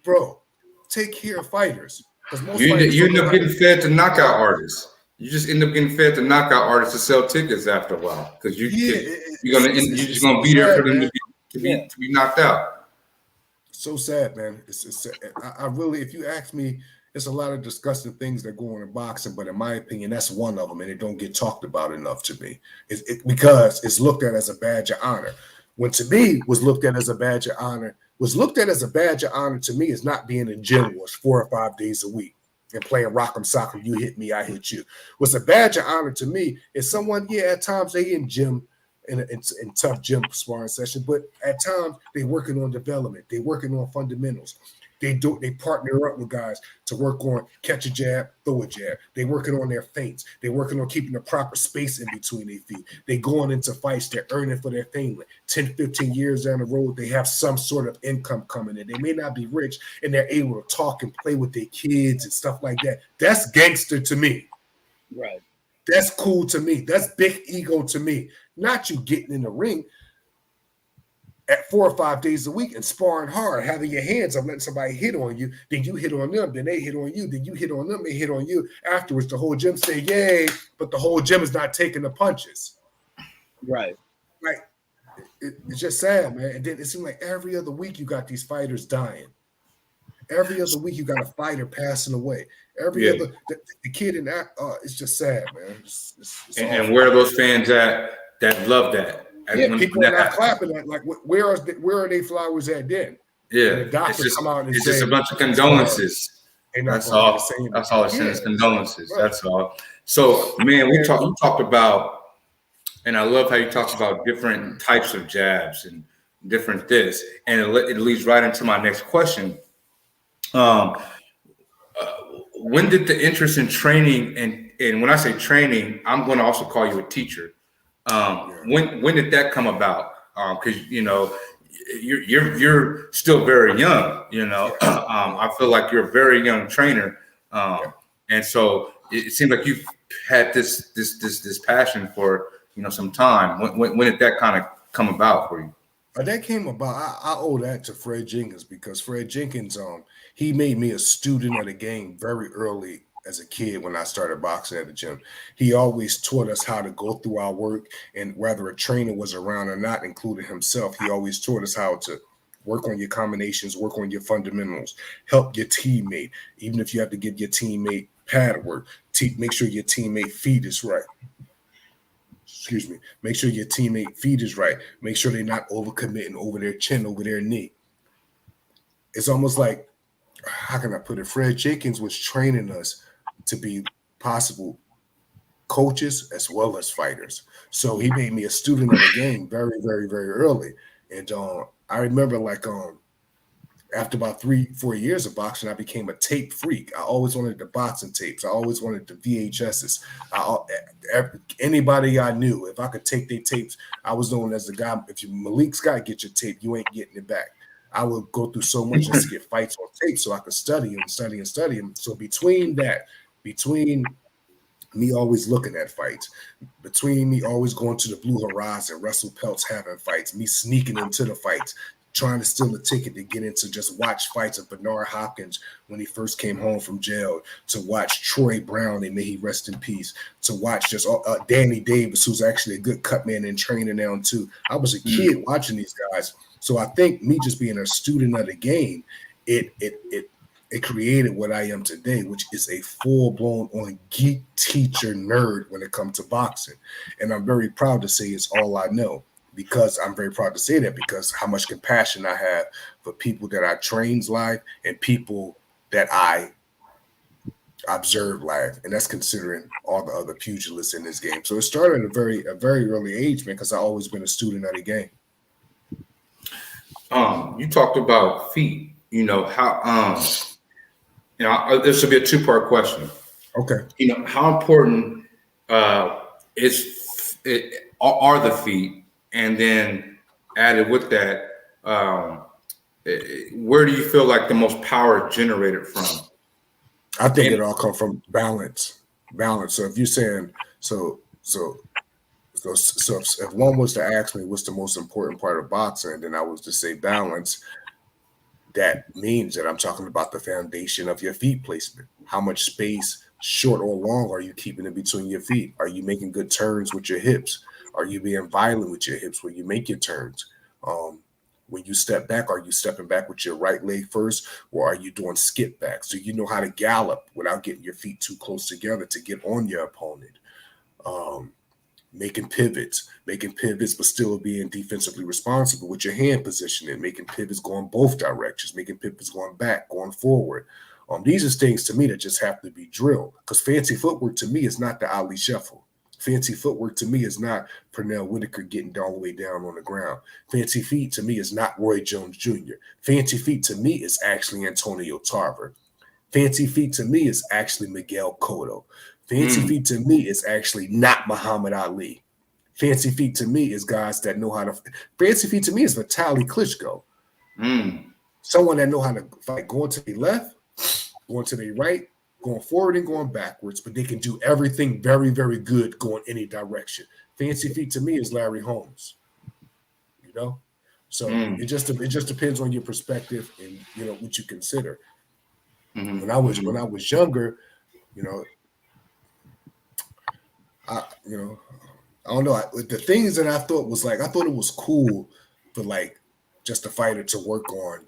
bro, take care of fighters. You end up getting fed to knockout artists. You just end up getting fed to knockout artists to sell tickets after a while because you're just gonna be there for them to be knocked out. So sad, man. It's sad. I really, if you ask me, there's a lot of disgusting things that go on in boxing, but in my opinion, that's one of them, and it don't get talked about enough to me. Because it's looked at as a badge of honor. When to me was looked at as a badge of honor to me is not being in gym wars 4 or 5 days a week and playing rock'em sock'em. You hit me, I hit you. What's a badge of honor to me is someone, at times they in gym. In tough gym sparring session, but at times they're working on development, they're working on fundamentals. They partner up with guys to work on catch a jab, throw a jab. They working on their feints. They working on keeping the proper space in between their feet. They going into fights. They're earning for their family. 10, 15 years down the road, they have some sort of income coming in. They may not be rich, and they're able to talk and play with their kids and stuff like that. That's gangster to me. Right. That's cool to me. That's big ego to me. Not you getting in the ring at 4 or 5 days a week and sparring hard, having your hands up, letting somebody hit on you, then you hit on them, then they hit on you, then you hit on them, they hit on you. Afterwards, the whole gym say, yay, but the whole gym is not taking the punches. Right. Like, it's just sad, man. And then it seems like every other week you got these fighters dying. Every other week you got a fighter passing away. Every other the kid in that, it's just sad, man. It's and where are those fans at that love that? Yeah, people are not clapping at, like, where are they flowers at then? Yeah, and the doctor come out and it's say, just a bunch of condolences. That's all. That's all it's saying is condolences. Right. That's all. So, man, you talked about, and I love how you talked about different types of jabs and different this, and it leads right into my next question. When did the interest in training, and when I say training, I'm going to also call you a teacher. When did that come about? Because you're still very young. I feel like you're a very young trainer, and so it seems like you've had this passion for some time. When did that kind of come about for you? That came about. I owe that to Fred Jenkins, because Fred Jenkins, he made me a student of the game very early as a kid when I started boxing at the gym. He always taught us how to go through our work, and whether a trainer was around or not, including himself, he always taught us how to work on your combinations, work on your fundamentals, help your teammate. Even if you have to give your teammate pad work, make sure your teammate feet is right. Excuse me. Make sure your teammate feet is right. Make sure they're not overcommitting over their chin, over their knee. It's almost like, how can I put it? Fred Jenkins was training us to be possible coaches as well as fighters. So he made me a student of the game very, very, very early. And I remember, like, after about 3-4 years of boxing, I became a tape freak. I always wanted the boxing tapes. I always wanted the VHSs. Anybody I knew, if I could take their tapes, I was known as the guy. If Malik's got to get your tape, you ain't getting it back. I would go through so much just to get fights on tape so I could study them. So between me always looking at fights, between me always going to the Blue Horizon, Russell Peltz having fights, me sneaking into the fights, trying to steal a ticket to get into just watch fights of Bernard Hopkins when he first came home from jail, to watch Troy Brown, and may he rest in peace, to watch just Danny Davis, who's actually a good cut man and training now too. I was a kid watching these guys. So I think me just being a student of the game, it created what I am today, which is a full-blown on geek teacher nerd when it comes to boxing. And I'm very proud to say it's all I know, because I'm very proud to say that, because how much compassion I have for people that I train live and people that I observe live. And that's considering all the other pugilists in this game. So it started at a very early age, man, because I've always been a student of the game. You talked about feet. How this will be a 2-part question. Okay. How important are the feet, and then added with that, where do you feel like the most power generated from? I think it all comes from balance. So if you're saying so if one was to ask me what's the most important part of boxing, then I was to say balance. That means that I'm talking about the foundation of your feet placement. How much space, short or long, are you keeping in between your feet? Are you making good turns with your hips? Are you being violent with your hips when you make your turns? When you step back, are you stepping back with your right leg first, or are you doing skip back? So you know how to gallop without getting your feet too close together to get on your opponent. Making pivots, but still being defensively responsible with your hand positioning, making pivots going both directions, making pivots going back, going forward. These are things to me that just have to be drilled, because fancy footwork to me is not the Ali Shuffle. Fancy footwork to me is not Pernell Whitaker getting all the way down on the ground. Fancy feet to me is not Roy Jones Jr. Fancy feet to me is actually Antonio Tarver. Fancy feet to me is actually Miguel Cotto. Fancy feet to me is actually not Muhammad Ali. Fancy feet to me is guys that know how to. Fancy feet to me is Vitaly Klitschko. Someone that know how to fight, going to the left, going to the right, going forward and going backwards, but they can do everything very, very good going any direction. Fancy feet to me is Larry Holmes. You know, so it just depends on your perspective and what you consider. When I was younger, I don't know. The things that I thought was I thought it was cool for just a fighter to work on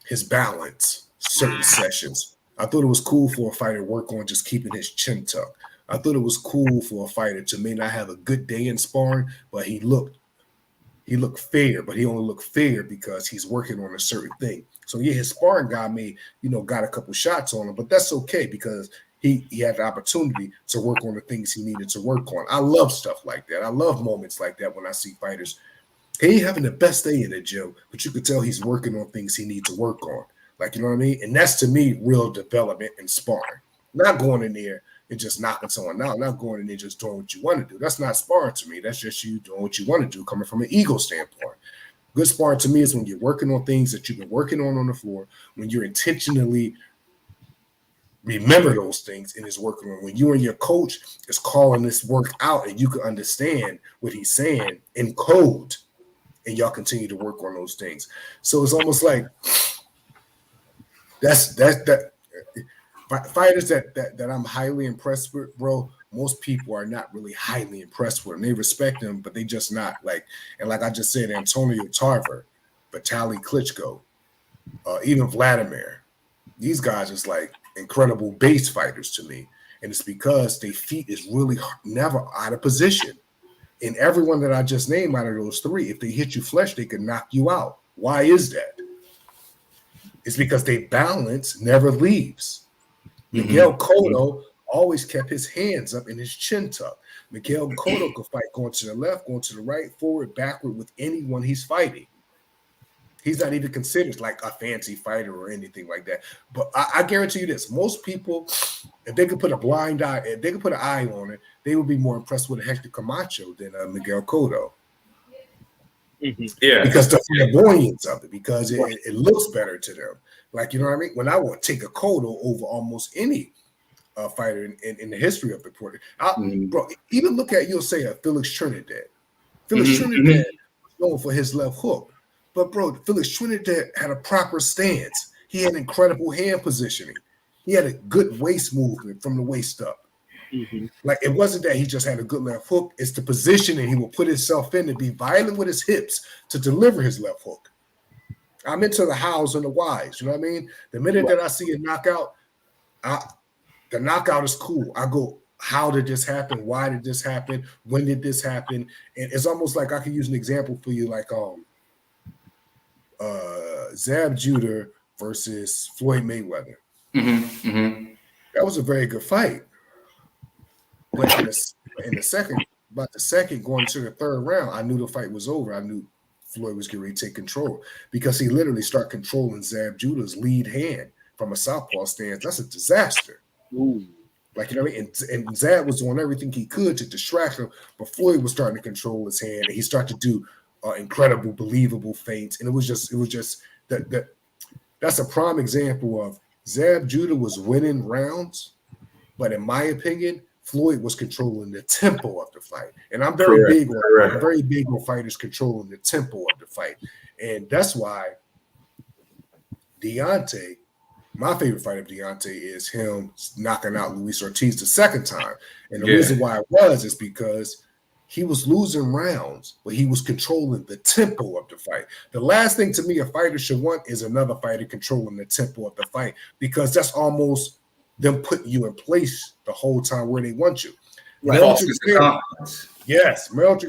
his balance certain sessions. I thought it was cool for a fighter to work on just keeping his chin tucked. I thought it was cool for a fighter to may not have a good day in sparring, but he looked fair, but he only looked fair because he's working on a certain thing. So yeah, his sparring guy got a couple shots on him, but that's okay because he had the opportunity to work on the things he needed to work on. I love stuff like that. I love moments like that when I see fighters. He ain't having the best day in the gym, but you could tell he's working on things he needs to work on. You know what I mean? And that's, to me, real development and sparring. Not going in there and just knocking someone out, not going in there just doing what you want to do. That's not sparring to me. That's just you doing what you want to do, coming from an ego standpoint. Good sparring to me is when you're working on things that you've been working on the floor, when you're intentionally remember those things and is working on. When you and your coach is calling this work out and you can understand what he's saying in code, and y'all continue to work on those things. So it's almost like that's fighters that I'm highly impressed with, bro. Most people are not really highly impressed with them. They respect them, but they just not and like I just said, Antonio Tarver, Vitaly Klitschko, even Vladimir. These guys is incredible base fighters to me. And it's because their feet is really never out of position. And everyone that I just named out of those three, if they hit you flesh, they could knock you out. Why is that? It's because they balance never leaves. Miguel Cotto always kept his hands up and his chin tucked. Miguel Cotto could fight going to the left, going to the right, forward, backward with anyone he's fighting. He's not even considered a fancy fighter or anything like that. But I guarantee you this: most people, if they could put a blind eye, if they could put an eye on it, they would be more impressed with Hector Camacho than Miguel Cotto. Yeah, because the flamboyance of it, because it looks better to them. You know what I mean? When I would take a Cotto over almost any fighter in the history of the sport, bro, even look at you'll say a Felix Trinidad. Felix Trinidad was known for his left hook. But, bro, Felix Trinidad had a proper stance. He had incredible hand positioning. He had a good waist movement from the waist up. It wasn't that he just had a good left hook. It's the positioning he will put himself in to be violent with his hips to deliver his left hook. I'm into the hows and the whys. You know what I mean? The minute that I see a knockout, the knockout is cool. I go, how did this happen? Why did this happen? When did this happen? And it's almost like I could use an example for you, Zab Judah versus Floyd Mayweather. That was a very good fight. But in the second going to the third round, I knew the fight was over. I knew Floyd was getting ready to take control because he literally started controlling Zab Judah's lead hand from a southpaw stance. That's a disaster. Ooh. You know what I mean? And Zab was doing everything he could to distract him, but Floyd was starting to control his hand, and he started to do incredible, believable feints. And it was just that's a prime example of Zab Judah was winning rounds, but in my opinion, Floyd was controlling the tempo of the fight. And I'm very big on fighters controlling the tempo of the fight. And that's why Deontay, my favorite fight of Deontay is him knocking out Luis Ortiz the second time. And the reason why it is because he was losing rounds, but he was controlling the tempo of the fight. The last thing to me a fighter should want is another fighter controlling the tempo of the fight, because that's almost them putting you in place the whole time where they want you. Right. Meldrick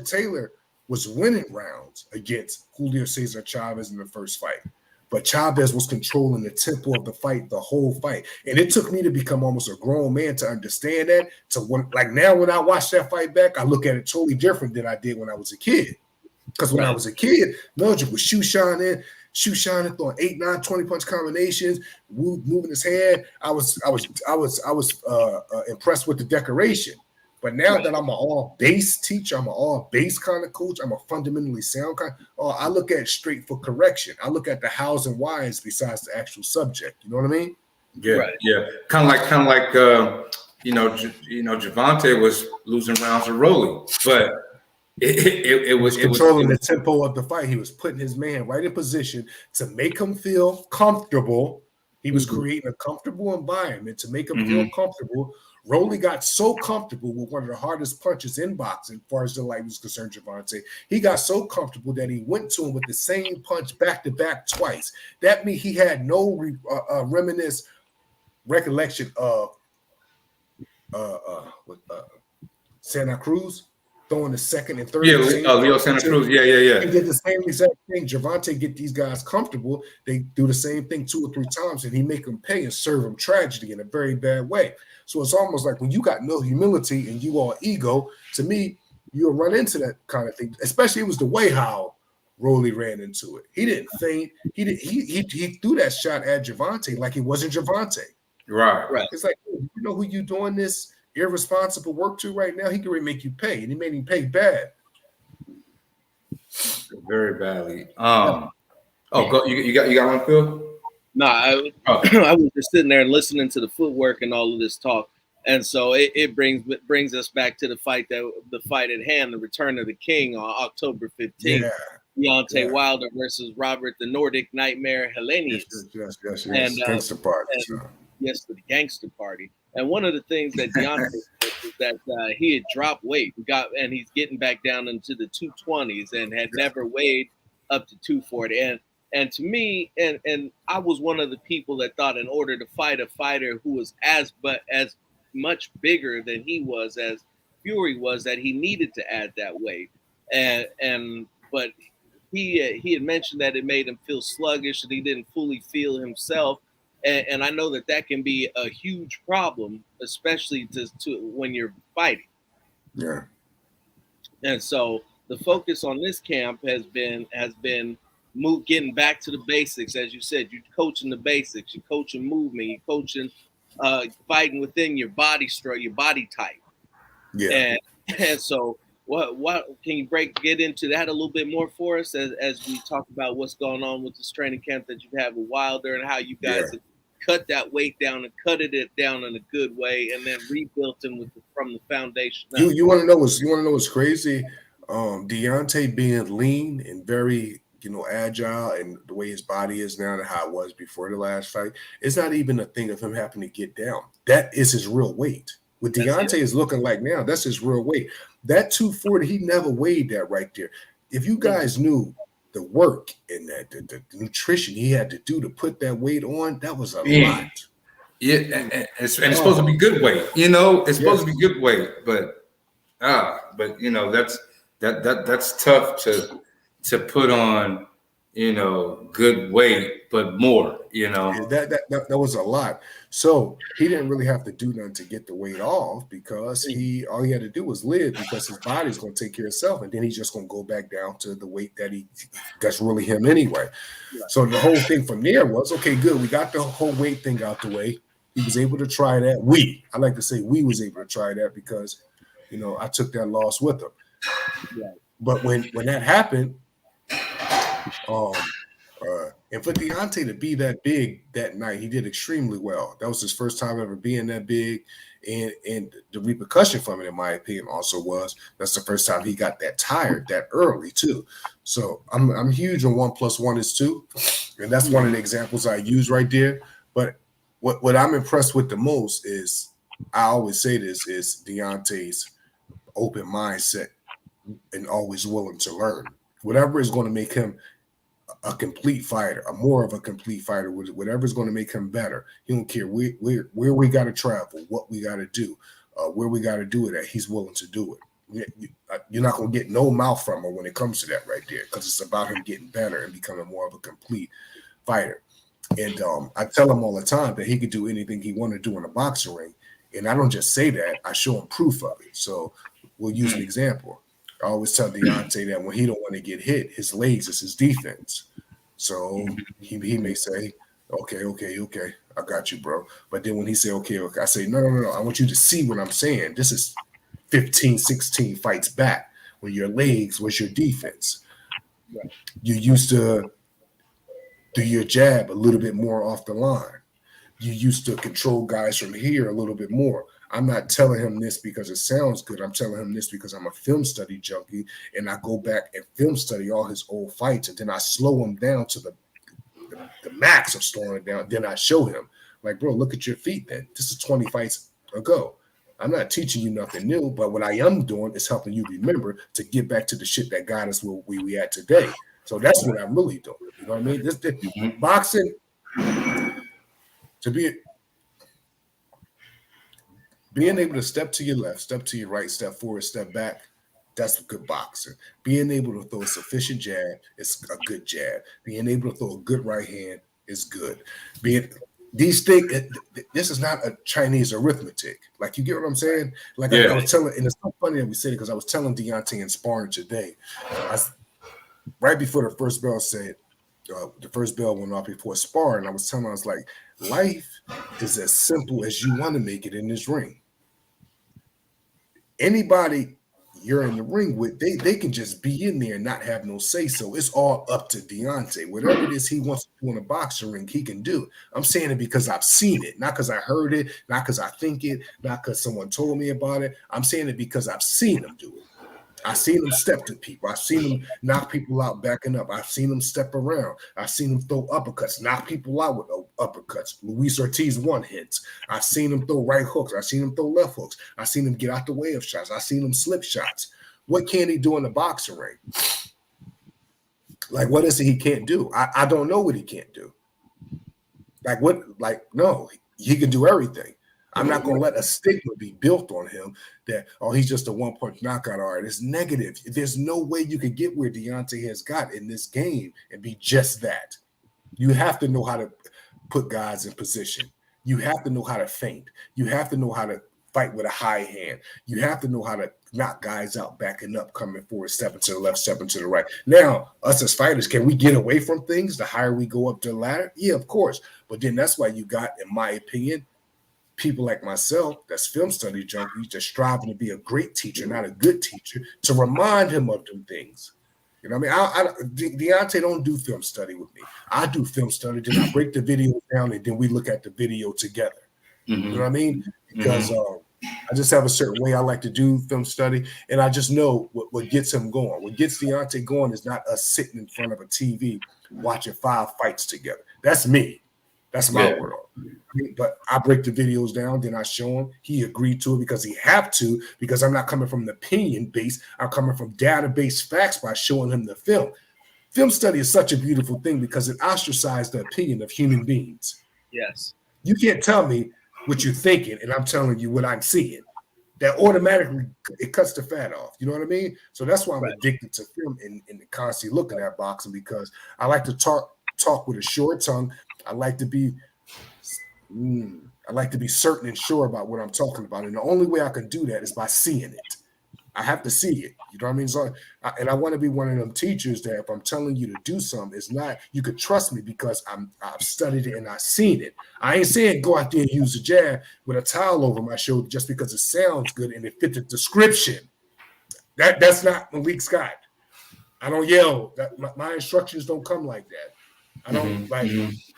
Taylor was winning rounds against Julio Cesar Chavez in the first fight. But Chavez was controlling the tempo of the fight, the whole fight. And it took me to become almost a grown man to understand that. So now when I watch that fight back, I look at it totally different than I did when I was a kid. Because when I was a kid, Mildred was shoe shining, throwing 8, 9, 20 punch combinations, moving his hand. I was impressed with the decoration. But now that I'm an all base teacher, I'm an all base kind of coach, I'm a fundamentally sound kind. I look at it straight for correction. I look at the hows and whys besides the actual subject. You know what I mean? Yeah, yeah. Kind of like Javante was losing rounds to Rolly, but it was controlling the tempo of the fight. He was putting his man right in position to make him feel comfortable. He was creating a comfortable environment to make him feel comfortable. Rolly got so comfortable with one of the hardest punches in boxing, as far as the light was concerned, Javante. He got so comfortable that he went to him with the same punch back to back twice. That means he had no recollection of Santa Cruz throwing the second and third. Yeah, Leo Santa Cruz. Yeah. He did the same exact thing. Javante get these guys comfortable. They do the same thing 2 or 3 times, and he make them pay and serve them tragedy in a very bad way. So it's almost like when you got no humility and you all ego, to me, you'll run into that kind of thing. Especially it was the way how Rolly ran into it. He didn't feint. He threw that shot at Javante like it wasn't Javante. Right. It's like, you know who you doing this irresponsible work to right now? He can really make you pay, and he made him pay bad. Very badly. Go. You got one, Phil? No, I was just sitting there listening to the footwork and all of this talk, and so it brings us back to the fight at hand, the return of the King on October 15th. Yeah. Deontay Wilder versus Robert the Nordic Nightmare Helenius. Yes. And Gangster Party. Yes, to the Gangster Party. And one of the things that Deontay said is that he had dropped weight, and he's getting back down into the 220s and had never weighed up to 240. And to me, and I was one of the people that thought in order to fight a fighter who was as much bigger than he was, as Fury was, that he needed to add that weight. But he had mentioned that it made him feel sluggish and he didn't fully feel himself. And I know that can be a huge problem, especially to when you're fighting. Yeah. And so the focus on this camp has been getting back to the basics. As you said, you're coaching the basics, you're coaching movement, you're coaching fighting within your body structure, your body type. Yeah. And so what can you get into that a little bit more for us as we talk about what's going on with this training camp that you have with Wilder and how you guys have cut that weight down and cut it down in a good way and then rebuilt him from the foundation. You want to know what's crazy? Deontay being lean and very agile, and the way his body is now and how it was before the last fight, it's not even a thing of him having to get down. That is his real weight. What Deontay is looking like now, that's his real weight. That 240, he never weighed that right there. If you guys knew the work and that the nutrition he had to do to put that weight on, that was a lot. Yeah, and it's supposed to be good weight. It's supposed to be good weight, but that's tough to put on, good weight, but more, That was a lot. So he didn't really have to do nothing to get the weight off because all he had to do was live, because his body's going to take care of itself, and then he's just going to go back down to the weight that's really him anyway. Yeah. So the whole thing from there was, okay, good. We got the whole weight thing out the way. He was able to try that. I like to say we was able to try that because, I took that loss with him. Yeah. But when that happened, and for Deontay to be that big that night, he did extremely well. That was his first time ever being that big. And the repercussion from it, in my opinion, also was that's the first time he got that tired that early, too. So I'm huge on 1 + 1 is 2. And that's one of the examples I use right there. But what I'm impressed with the most is, I always say this, is Deontay's open mindset and always willing to learn. Whatever is going to make him a complete fighter, more of a complete fighter, whatever is going to make him better. He don't care where we got to travel, what we got to do, where we got to do it at. He's willing to do it. You're not going to get no mouth from him when it comes to that right there, because it's about him getting better and becoming more of a complete fighter. And I tell him all the time that he could do anything he want to do in a boxing ring. And I don't just say that, I show him proof of it. So we'll use an example. I always tell Deontay that when he don't want to get hit, his legs is his defense. So he may say, okay, I got you, bro. But then when he say, okay, I say, no, I want you to see what I'm saying. This is 15, 16 fights back when your legs was your defense. Right. You used to do your jab a little bit more off the line. You used to control guys from here a little bit more. I'm not telling him this because it sounds good. I'm telling him this because I'm a film study junkie, and I go back and film study all his old fights, and then I slow him down to the max of slowing it down. Then I show him, like, bro, look at your feet then. This is 20 fights ago. I'm not teaching you nothing new, but what I am doing is helping you remember to get back to the shit that got us where we at today. So that's what I'm really doing. You know what I mean? This boxing, to being able to step to your left, step to your right, step forward, step back, that's good boxing. Being able to throw a sufficient jab is a good jab. Being able to throw a good right hand is good. These things, this is not a Chinese arithmetic. Like, you get what I'm saying? Like, I was telling, and it's so funny that we said it because I was telling Deontay in sparring today, right before the first bell said, the first bell went off before sparring, I was telling him, I was like, life is as simple as you want to make it in this ring. Anybody you're in the ring with, they can just be in there and not have no say. So it's all up to Deontay. Whatever it is he wants to do in a boxing ring, he can do. I'm saying it because I've seen it, not because I heard it, not because I think it, not because someone told me about it. I'm saying it because I've seen him do it. I've seen him step to people. I've seen him knock people out backing up. I've seen him step around. I've seen him throw uppercuts, knock people out with uppercuts. Luis Ortiz one hits. I've seen him throw right hooks. I've seen him throw left hooks. I've seen him get out the way of shots. I've seen him slip shots. What can he do in the boxing ring? Like, what is it he can't do? I don't know what he can't do. Like, what? Like, no, he can do everything. I'm not going to let a stigma be built on him that, oh, he's just a one-punch knockout artist. It's negative. There's no way you can get where Deontay has got in this game and be just that. You have to know how to put guys in position. You have to know how to feint. You have to know how to fight with a high hand. You have to know how to knock guys out, backing up, coming forward, stepping to the left, stepping to the right. Now, us as fighters, can we get away from things the higher we go up the ladder? Yeah, of course. But then that's why you got, in my opinion, people like myself, that's film study junkies, just striving to be a great teacher, not a good teacher, to remind him of them things. You know what I mean? Deontay don't do film study with me. I do film study, then I break the video down, and then we look at the video together. You know what I mean? Because I just have a certain way I like to do film study, and I just know what gets him going. What gets Deontay going is not us sitting in front of a TV watching 5 fights together. That's me. That's my world. But I break the videos down, then I show him. He agreed to it because he have to, because I'm not coming from an opinion base. I'm coming from database facts by showing him the film. Film study is such a beautiful thing because it ostracizes the opinion of human beings. Yes. You can't tell me what you're thinking, and I'm telling you what I'm seeing. That automatically, it cuts the fat off. You know what I mean? So that's why I'm addicted to film and constantly looking at boxing, because I like to talk with a short tongue. I like to be certain and sure about what I'm talking about. And the only way I can do that is by seeing it. I have to see it. You know what I mean? So, I want to be one of them teachers that if I'm telling you to do something, it's not, you could trust me because I've studied it and I've seen it. I ain't saying go out there and use a jab with a towel over my shoulder just because it sounds good and it fits the description. That's not Malik Scott. I don't yell. My instructions don't come like that. I don't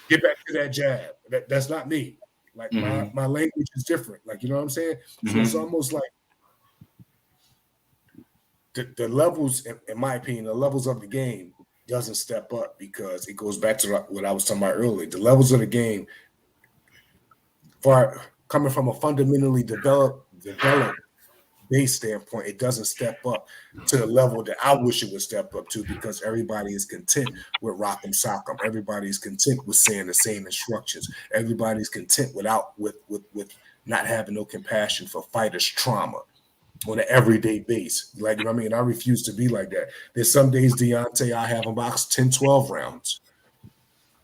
get back to that jab. That's not me. Like my language is different. Like, you know what I'm saying? So it's almost like the levels, in my opinion, the levels of the game doesn't step up because it goes back to what I was talking about earlier. The levels of the game, for coming from a fundamentally developed base standpoint, it doesn't step up to the level that I wish it would step up to, because everybody is content with rock'em sock'em. Everybody's content with saying the same instructions. Everybody's content with not having no compassion for fighters' trauma on an everyday base. Like, you know what I mean? I refuse to be like that. There's some days, Deontay, I have him box 10, 12 rounds.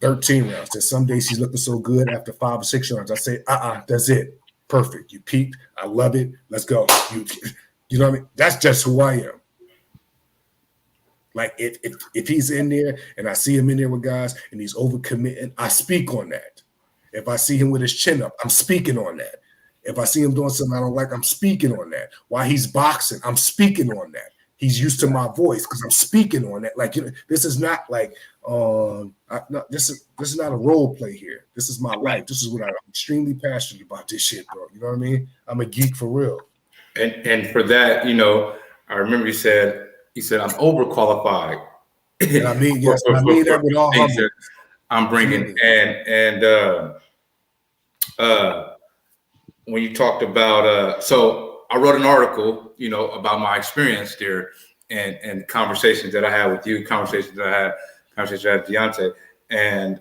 13 rounds. Then some days she's looking so good after 5 or 6 rounds. I say, that's it. Perfect. You peaked. I love it. Let's go. You know what I mean? That's just who I am. Like if he's in there and I see him in there with guys and he's overcommitting, I speak on that. If I see him with his chin up, I'm speaking on that. If I see him doing something I don't like, I'm speaking on that. While he's boxing, I'm speaking on that. He's used to my voice because I'm speaking on that. Like, this is not like this is not a role play here. This is my life. This is what I'm extremely passionate about. This shit, bro. You know what I mean? I'm a geek for real. And for that, I remember you said I'm overqualified. And I mean, yes, I mean that with all humble. I'm bringing when you talked about so I wrote an article, about my experience there and conversations that I had with you, conversations that I had with Deontay, and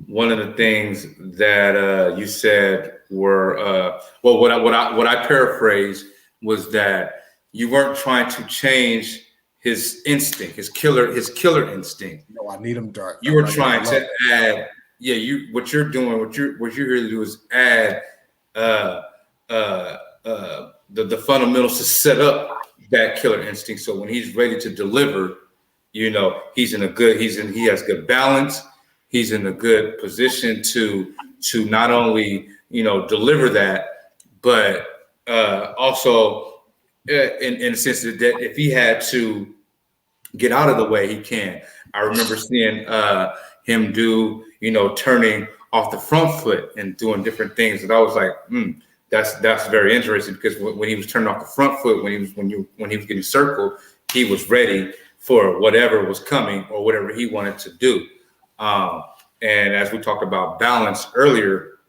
one of the things that you said were what I paraphrased was that you weren't trying to change his instinct, his killer instinct. No, I need him dark. You were trying to add, what you're doing, what you're here to do is add the fundamentals to set up that killer instinct. So when he's ready to deliver, he has good balance. He's in a good position to not only, deliver that, but also in a sense that if he had to get out of the way, he can. I remember seeing him do, turning off the front foot and doing different things. And I was like, that's very interesting, because when he was turning off the front foot, when he was getting circled, he was ready for whatever was coming or whatever he wanted to do. And as we talked about balance earlier,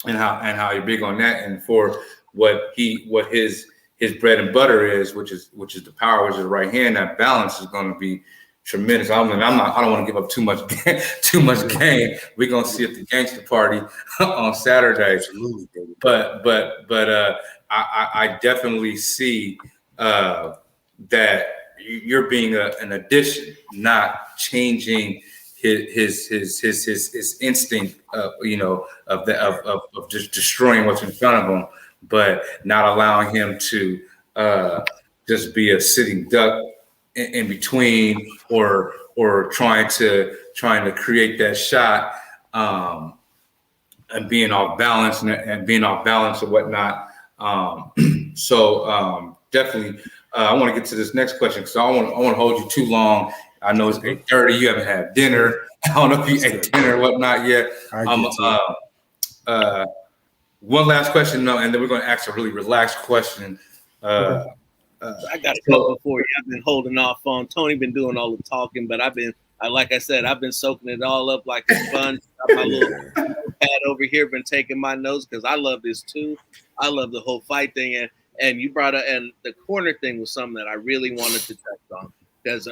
and how you're big on that, and for what his bread and butter is, which is the power, which is the right hand, that balance is going to be tremendous. I don't want to give up too much game. We're gonna see at the gangster party on Saturday. Absolutely, baby. But I definitely see that you're being an addition, not changing his instinct of just destroying what's in front of him, but not allowing him to just be a sitting duck in between, or trying to create that shot, and being off balance and whatnot. So definitely, I want to get to this next question, because I want to hold you too long. I know it's 8:30. You haven't had dinner. I don't know if you ate dinner or whatnot yet. One last question, and then we're going to ask a really relaxed question. I got a couple for you. I've been holding off on. Tony been doing all the talking, but I've been soaking it all up like a sponge. Got my little pad over here, been taking my notes, because I love this too. I love the whole fight thing, and you brought up, and the corner thing was something that I really wanted to touch on, because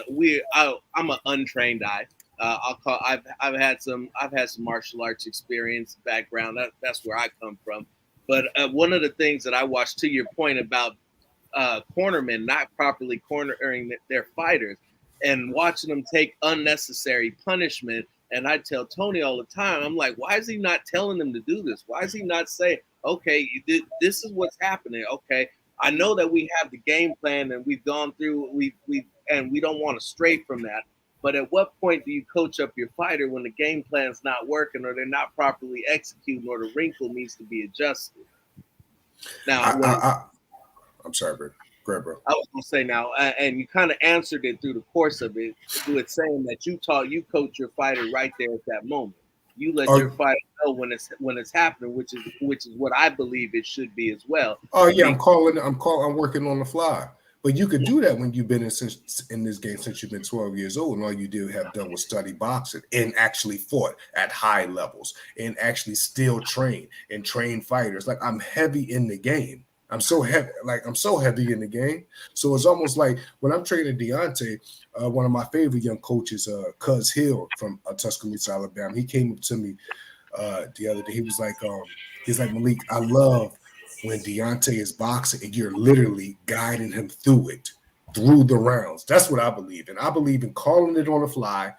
I'm an untrained eye. I've had some martial arts experience background. That's where I come from. But one of the things that I watched, to your point about cornermen not properly cornering their fighters and watching them take unnecessary punishment. And I tell Tony all the time, I'm like, why is he not telling them to do this? Why is he not saying, okay, this is what's happening. Okay, I know that we have the game plan and we've gone through, we don't want to stray from that. But at what point do you coach up your fighter when the game plan's not working, or they're not properly executing, or the wrinkle needs to be adjusted? Now, I'm sorry, bro. Go ahead, bro. I was gonna say now, and you kind of answered it through the course of it, with saying that you coach your fighter right there at that moment. You let your fighter know when it's happening, which is what I believe it should be as well. Oh yeah, I'm working on the fly. But you could do that when you've been in this game since you've been 12 years old, and all you have done was study boxing and actually fought at high levels and actually still train fighters. Like, I'm heavy in the game. I'm so heavy in the game. So it's almost like when I'm training Deontay, one of my favorite young coaches, Cuz Hill from Tuscaloosa, Alabama. He came up to me the other day. He was like, Malik, I love when Deontay is boxing and you're literally guiding him through it. through the rounds. That's what I believe in. I believe in calling it on the fly,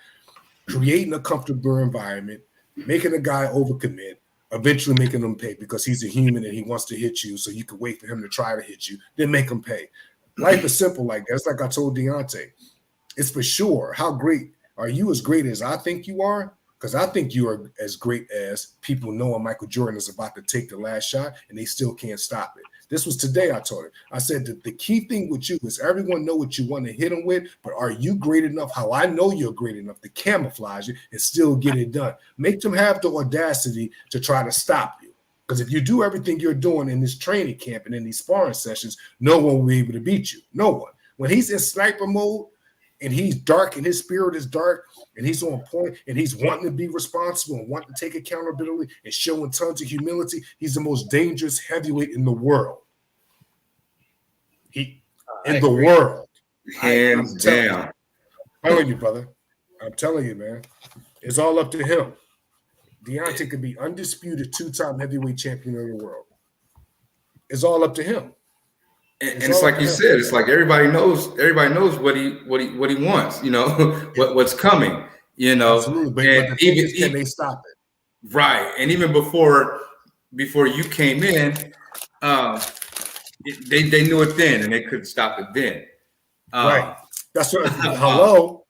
creating a comfortable environment, making a guy overcommit, eventually making him pay because he's a human and he wants to hit you, so you can wait for him to try to hit you, then make him pay. Life is simple like that. It's like I told Deontay. It's for sure. How great are you? As great as I think you are? Because I think you are as great as people knowing Michael Jordan is about to take the last shot and they still can't stop it. This was today I told him. I said that the key thing with you is everyone know what you want to hit them with, but are you great enough, how I know you're great enough, to camouflage it and still get it done? Make them have the audacity to try to stop you. Because if you do everything you're doing in this training camp and in these sparring sessions, no one will be able to beat you. No one. When he's in sniper mode, and he's dark and his spirit is dark and he's on point and he's wanting to be responsible and wanting to take accountability and showing tons of humility, he's the most dangerous heavyweight in the world. World. Hands down. I'm telling you, brother. I'm telling you, man. It's all up to him. Deontay could be undisputed 2-time heavyweight champion of the world. It's all up to him. And it's like you said, it's like everybody knows what he wants, you know, what's coming, you know. Absolutely. But and can they stop it? Right. And even before you came in, they knew it then and they couldn't stop it then. Right. That's what hello.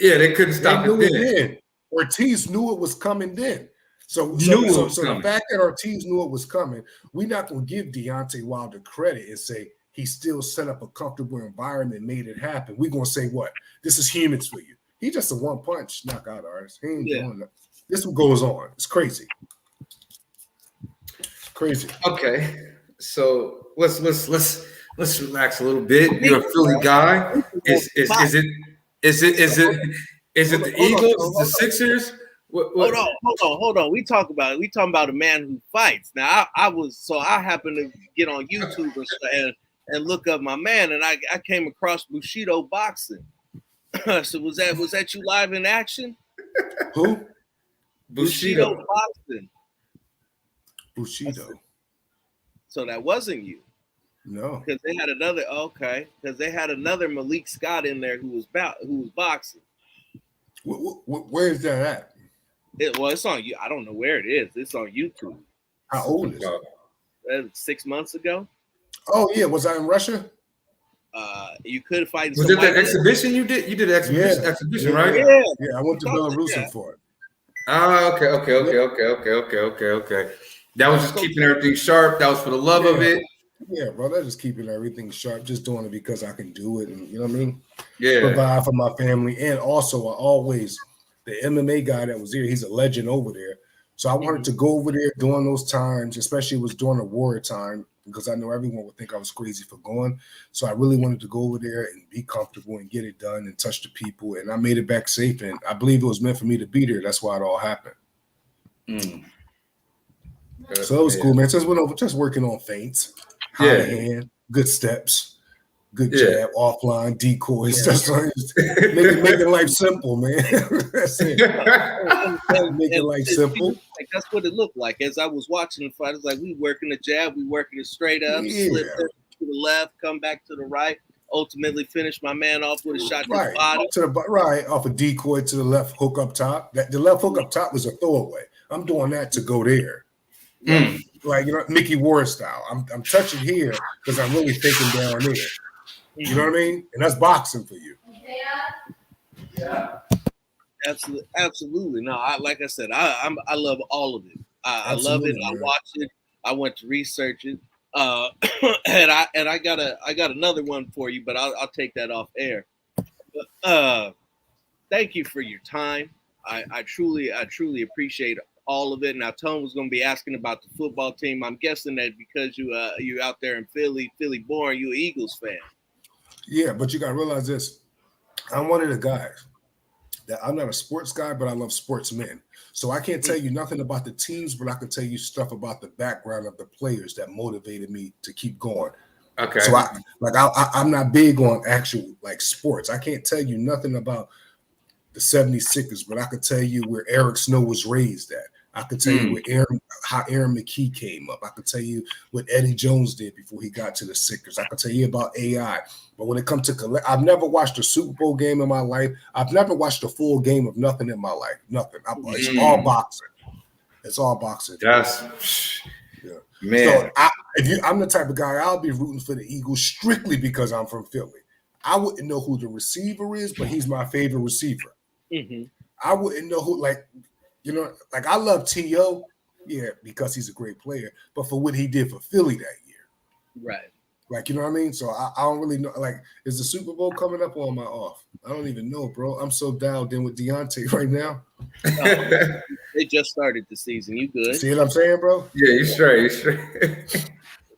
They couldn't stop it then. Ortiz knew it was coming then. So the fact that Ortiz knew it was coming, we're not going to give Deontay Wilder credit and say he still set up a comfortable environment, made it happen. We're going to say, what? This is humans for you. He just a one-punch knockout artist. He ain't doing that. This what goes on. It's crazy. Crazy. Okay, so let's relax a little bit. You're a Philly guy. Is it the Eagles? The Sixers? Hold on. We talking about a man who fights. Now I happened to get on YouTube and look up my man, and I came across Bushido boxing. So was that you live in action? Who? Bushido boxing. Bushido. So that wasn't you. No. Because they had another. Okay. Because they had another Malik Scott in there who was boxing. Where is that at? It's on you. I don't know where it is. It's on YouTube. How old is it? 6 months ago. Oh yeah, was I in Russia? You could fight. Was it that exhibition you did? You did an exhibition, right? Yeah, I went to Belarus for it. Ah, okay. That was just keeping everything sharp. That was for the love of it. Yeah, bro, that's just keeping everything sharp. Just doing it because I can do it, and you know what I mean. Yeah, provide for my family, and also the MMA guy that was there. He's a legend over there. So I wanted to go over there during those times, especially it was during a war time, because I know everyone would think I was crazy for going. So I really wanted to go over there and be comfortable and get it done and touch the people. And I made it back safe. And I believe it was meant for me to be there. That's why it all happened. So it was cool, man. Just went over, just working on feints, high hand, good steps. Good jab, offline, decoys. That's making life simple, man. That's it. Making life simple. Like, that's what it looked like. As I was watching the fight, it's like we working the jab, we working it straight up, slip it to the left, come back to the right, ultimately finish my man off with a shot to the bottom. Off a decoy to the left hook up top. The left hook up top was a throwaway. I'm doing that to go there. Like, you know, Mickey Ward style. I'm touching here because I'm really thinking down there. You know what I mean? And that's boxing for you. Yeah. Absolutely. No, like I said, I love all of it. I love it. I watch it. I went to research it. And I got another one for you, but I'll take that off air. Thank you for your time. I truly appreciate all of it. Now, Tone was going to be asking about the football team. I'm guessing that because you out there in Philly born, you an Eagles fan. Yeah, but you got to realize this. I'm one of the guys that I'm not a sports guy, but I love sportsmen. So I can't tell you nothing about the teams, but I can tell you stuff about the background of the players that motivated me to keep going. Okay. So I'm not big on actual like sports. I can't tell you nothing about the 76ers, but I can tell you where Eric Snow was raised at. I could tell you how Aaron McKee came up. I could tell you what Eddie Jones did before he got to the Sixers. I could tell you about AI. But when it comes to I've never watched a Super Bowl game in my life. I've never watched a full game of nothing in my life. Nothing. It's all boxing. It's all boxing. That's So man. I'm the type of guy, I'll be rooting for the Eagles strictly because I'm from Philly. I wouldn't know who the receiver is, but he's my favorite receiver. Mm-hmm. I wouldn't know who, like I love T.O., because he's a great player, but for what he did for Philly that year. Right. Like, you know what I mean? So I don't really know. Like, is the Super Bowl coming up or am I off? I don't even know, bro. I'm so dialed in with Deontay right now. They just started the season. You good? See what I'm saying, bro? Yeah, you straight.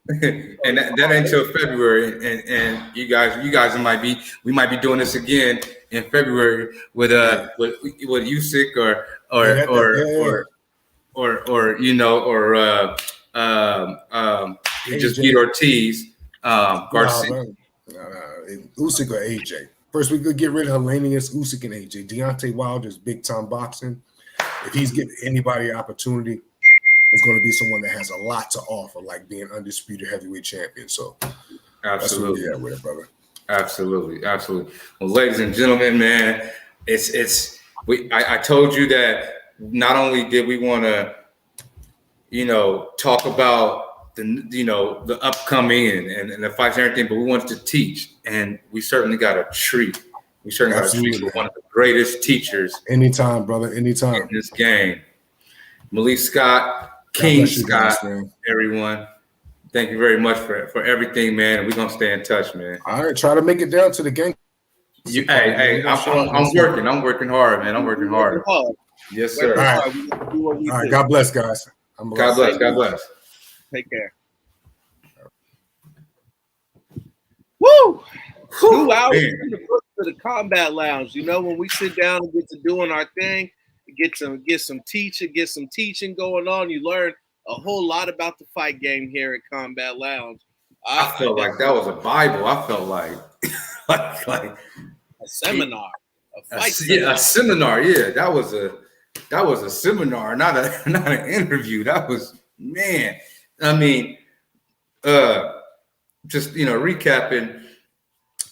And that ain't till February, and you guys we might be doing this again in February with Usyk or he just beat Ortiz. Garcia. Usyk or AJ. First, we could get rid of Hellenius, Usyk, and AJ. Deontay Wilder's big time boxing. If he's giving anybody an opportunity, it's going to be someone that has a lot to offer, like being undisputed heavyweight champion. So, absolutely, that's with it, brother. Absolutely. Well, ladies and gentlemen, man, I told you that not only did we want to, talk about the upcoming and the fights and everything, but we wanted to teach, and we certainly got a treat. We certainly got a treat for one of the greatest teachers. Anytime, brother. Anytime. In this game. Malik Scott, King Scott, everyone. Thank you very much for everything, man. And we're going to stay in touch, man. All right. Try to make it down to the game. I'm working. I'm working hard, man. I'm working hard. Yes, sir. All right. God bless, guys. God bless. Take care. Woo! 2 hours in the combat lounge. When we sit down and get to doing our thing, get some teaching going on. You learn a whole lot about the fight game here at Combat Lounge. I felt like that was a Bible. I felt like a seminar, a seminar. Yeah, that was a seminar, not an interview. That was, man. I mean, just recapping.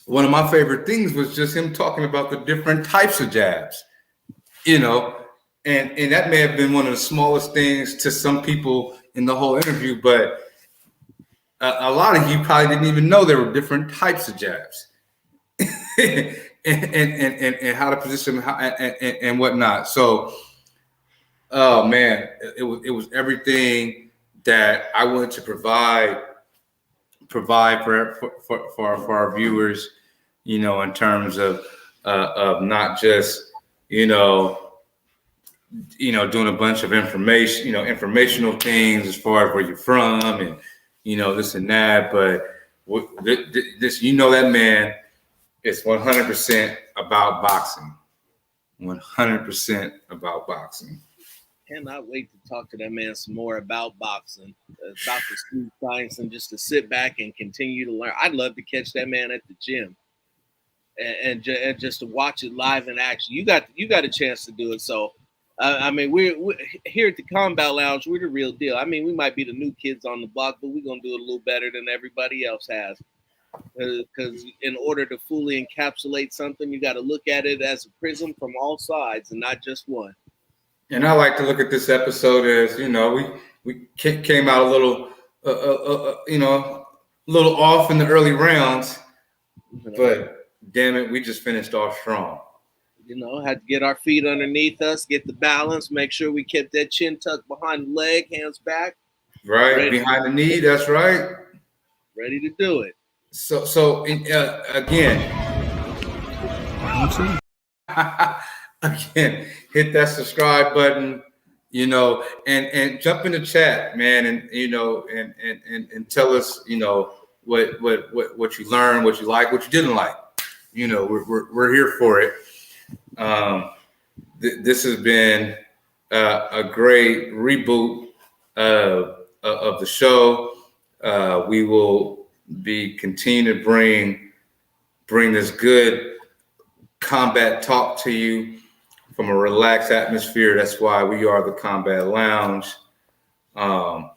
One of my favorite things was just him talking about the different types of jabs, and that may have been one of the smallest things to some people in the whole interview, but a lot of you probably didn't even know there were different types of jabs and how to position them and whatnot. So, oh man, it was everything that I wanted to provide for our viewers, in terms of not just, doing a bunch of information, informational things as far as where you're from and, this and that. But this, that man is 100% about boxing. 100% about boxing. Cannot wait to talk to that man some more about boxing, about the street science, and just to sit back and continue to learn. I'd love to catch that man at the gym and just to watch it live in action. You got a chance to do it. So, we're here at the Combat Lounge. We're the real deal. We might be the new kids on the block, but we're going to do it a little better than everybody else has. Because in order to fully encapsulate something, you got to look at it as a prism from all sides and not just one. And I like to look at this episode as, we came out a little, little off in the early rounds, but damn it, we just finished off strong. Had to get our feet underneath us, get the balance, make sure we kept that chin tucked behind the leg, hands back. Right, behind the knee, that's right. Ready to do it. So again, hit that subscribe button, and jump in the chat, man, and and tell us, what you learned, what you like, what you didn't like. We're here for it. This has been a great reboot of the show. We will be continue to bring this good combat talk to you from a relaxed atmosphere. That's why we are the Combat Lounge. I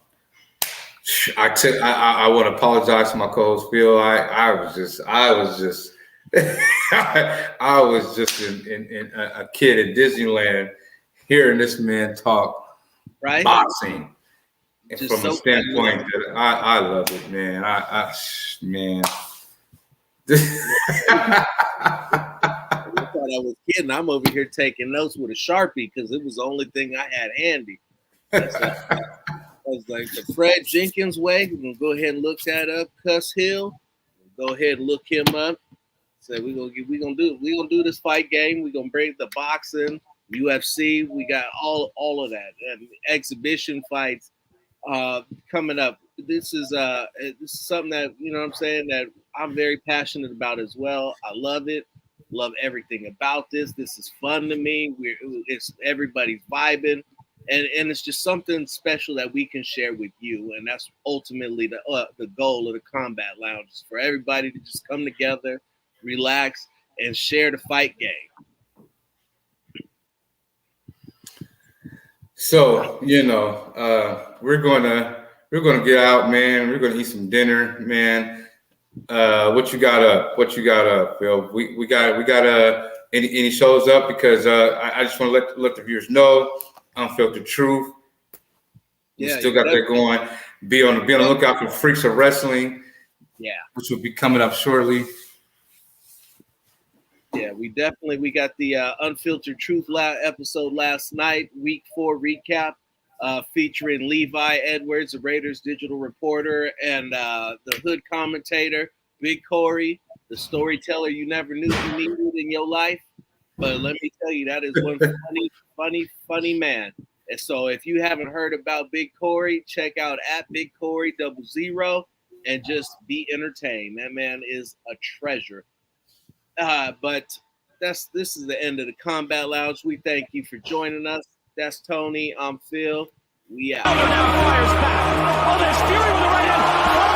want to apologize to my co-host Phil. I was just I was just in a kid at Disneyland hearing this man talk boxing. And Just from a standpoint that I love it, man. Man. I thought I was kidding. I'm over here taking notes with a Sharpie because it was the only thing I had handy. I was like the Fred Jenkins way. We're gonna go ahead and look that up. Cuss Hill. Go ahead and look him up. So we're gonna do this fight game. We're gonna bring the boxing, UFC. We got all of that and exhibition fights coming up. This is something that you know what I'm saying that I'm very passionate about as well. I love it. Love everything about this. This is fun to me. It's everybody's vibing. And it's just something special that we can share with you, and that's ultimately the goal of the Combat Lounge is for everybody to just come together, relax, and share the fight game. So we're gonna get out, man. We're gonna eat some dinner, man. What you got up? Phil? We got any shows up because I just want to let the viewers know. Unfiltered Truth. We still got that going. Be on the lookout for Freaks of Wrestling. Yeah. Which will be coming up shortly. Yeah, we got the Unfiltered Truth episode last night, week 4 recap, featuring Levi Edwards, the Raiders digital reporter, and the hood commentator, Big Corey, the storyteller you never knew you needed in your life. But let me tell you, that is one funny man. And so if you haven't heard about Big Corey, check out @BigCorey00 and just be entertained. That man is a treasure. But this is the end of the Combat Lounge. We thank you for joining us. That's Tony. I'm Phil. We out. Now fires back. Oh, there's Fury with the right hand.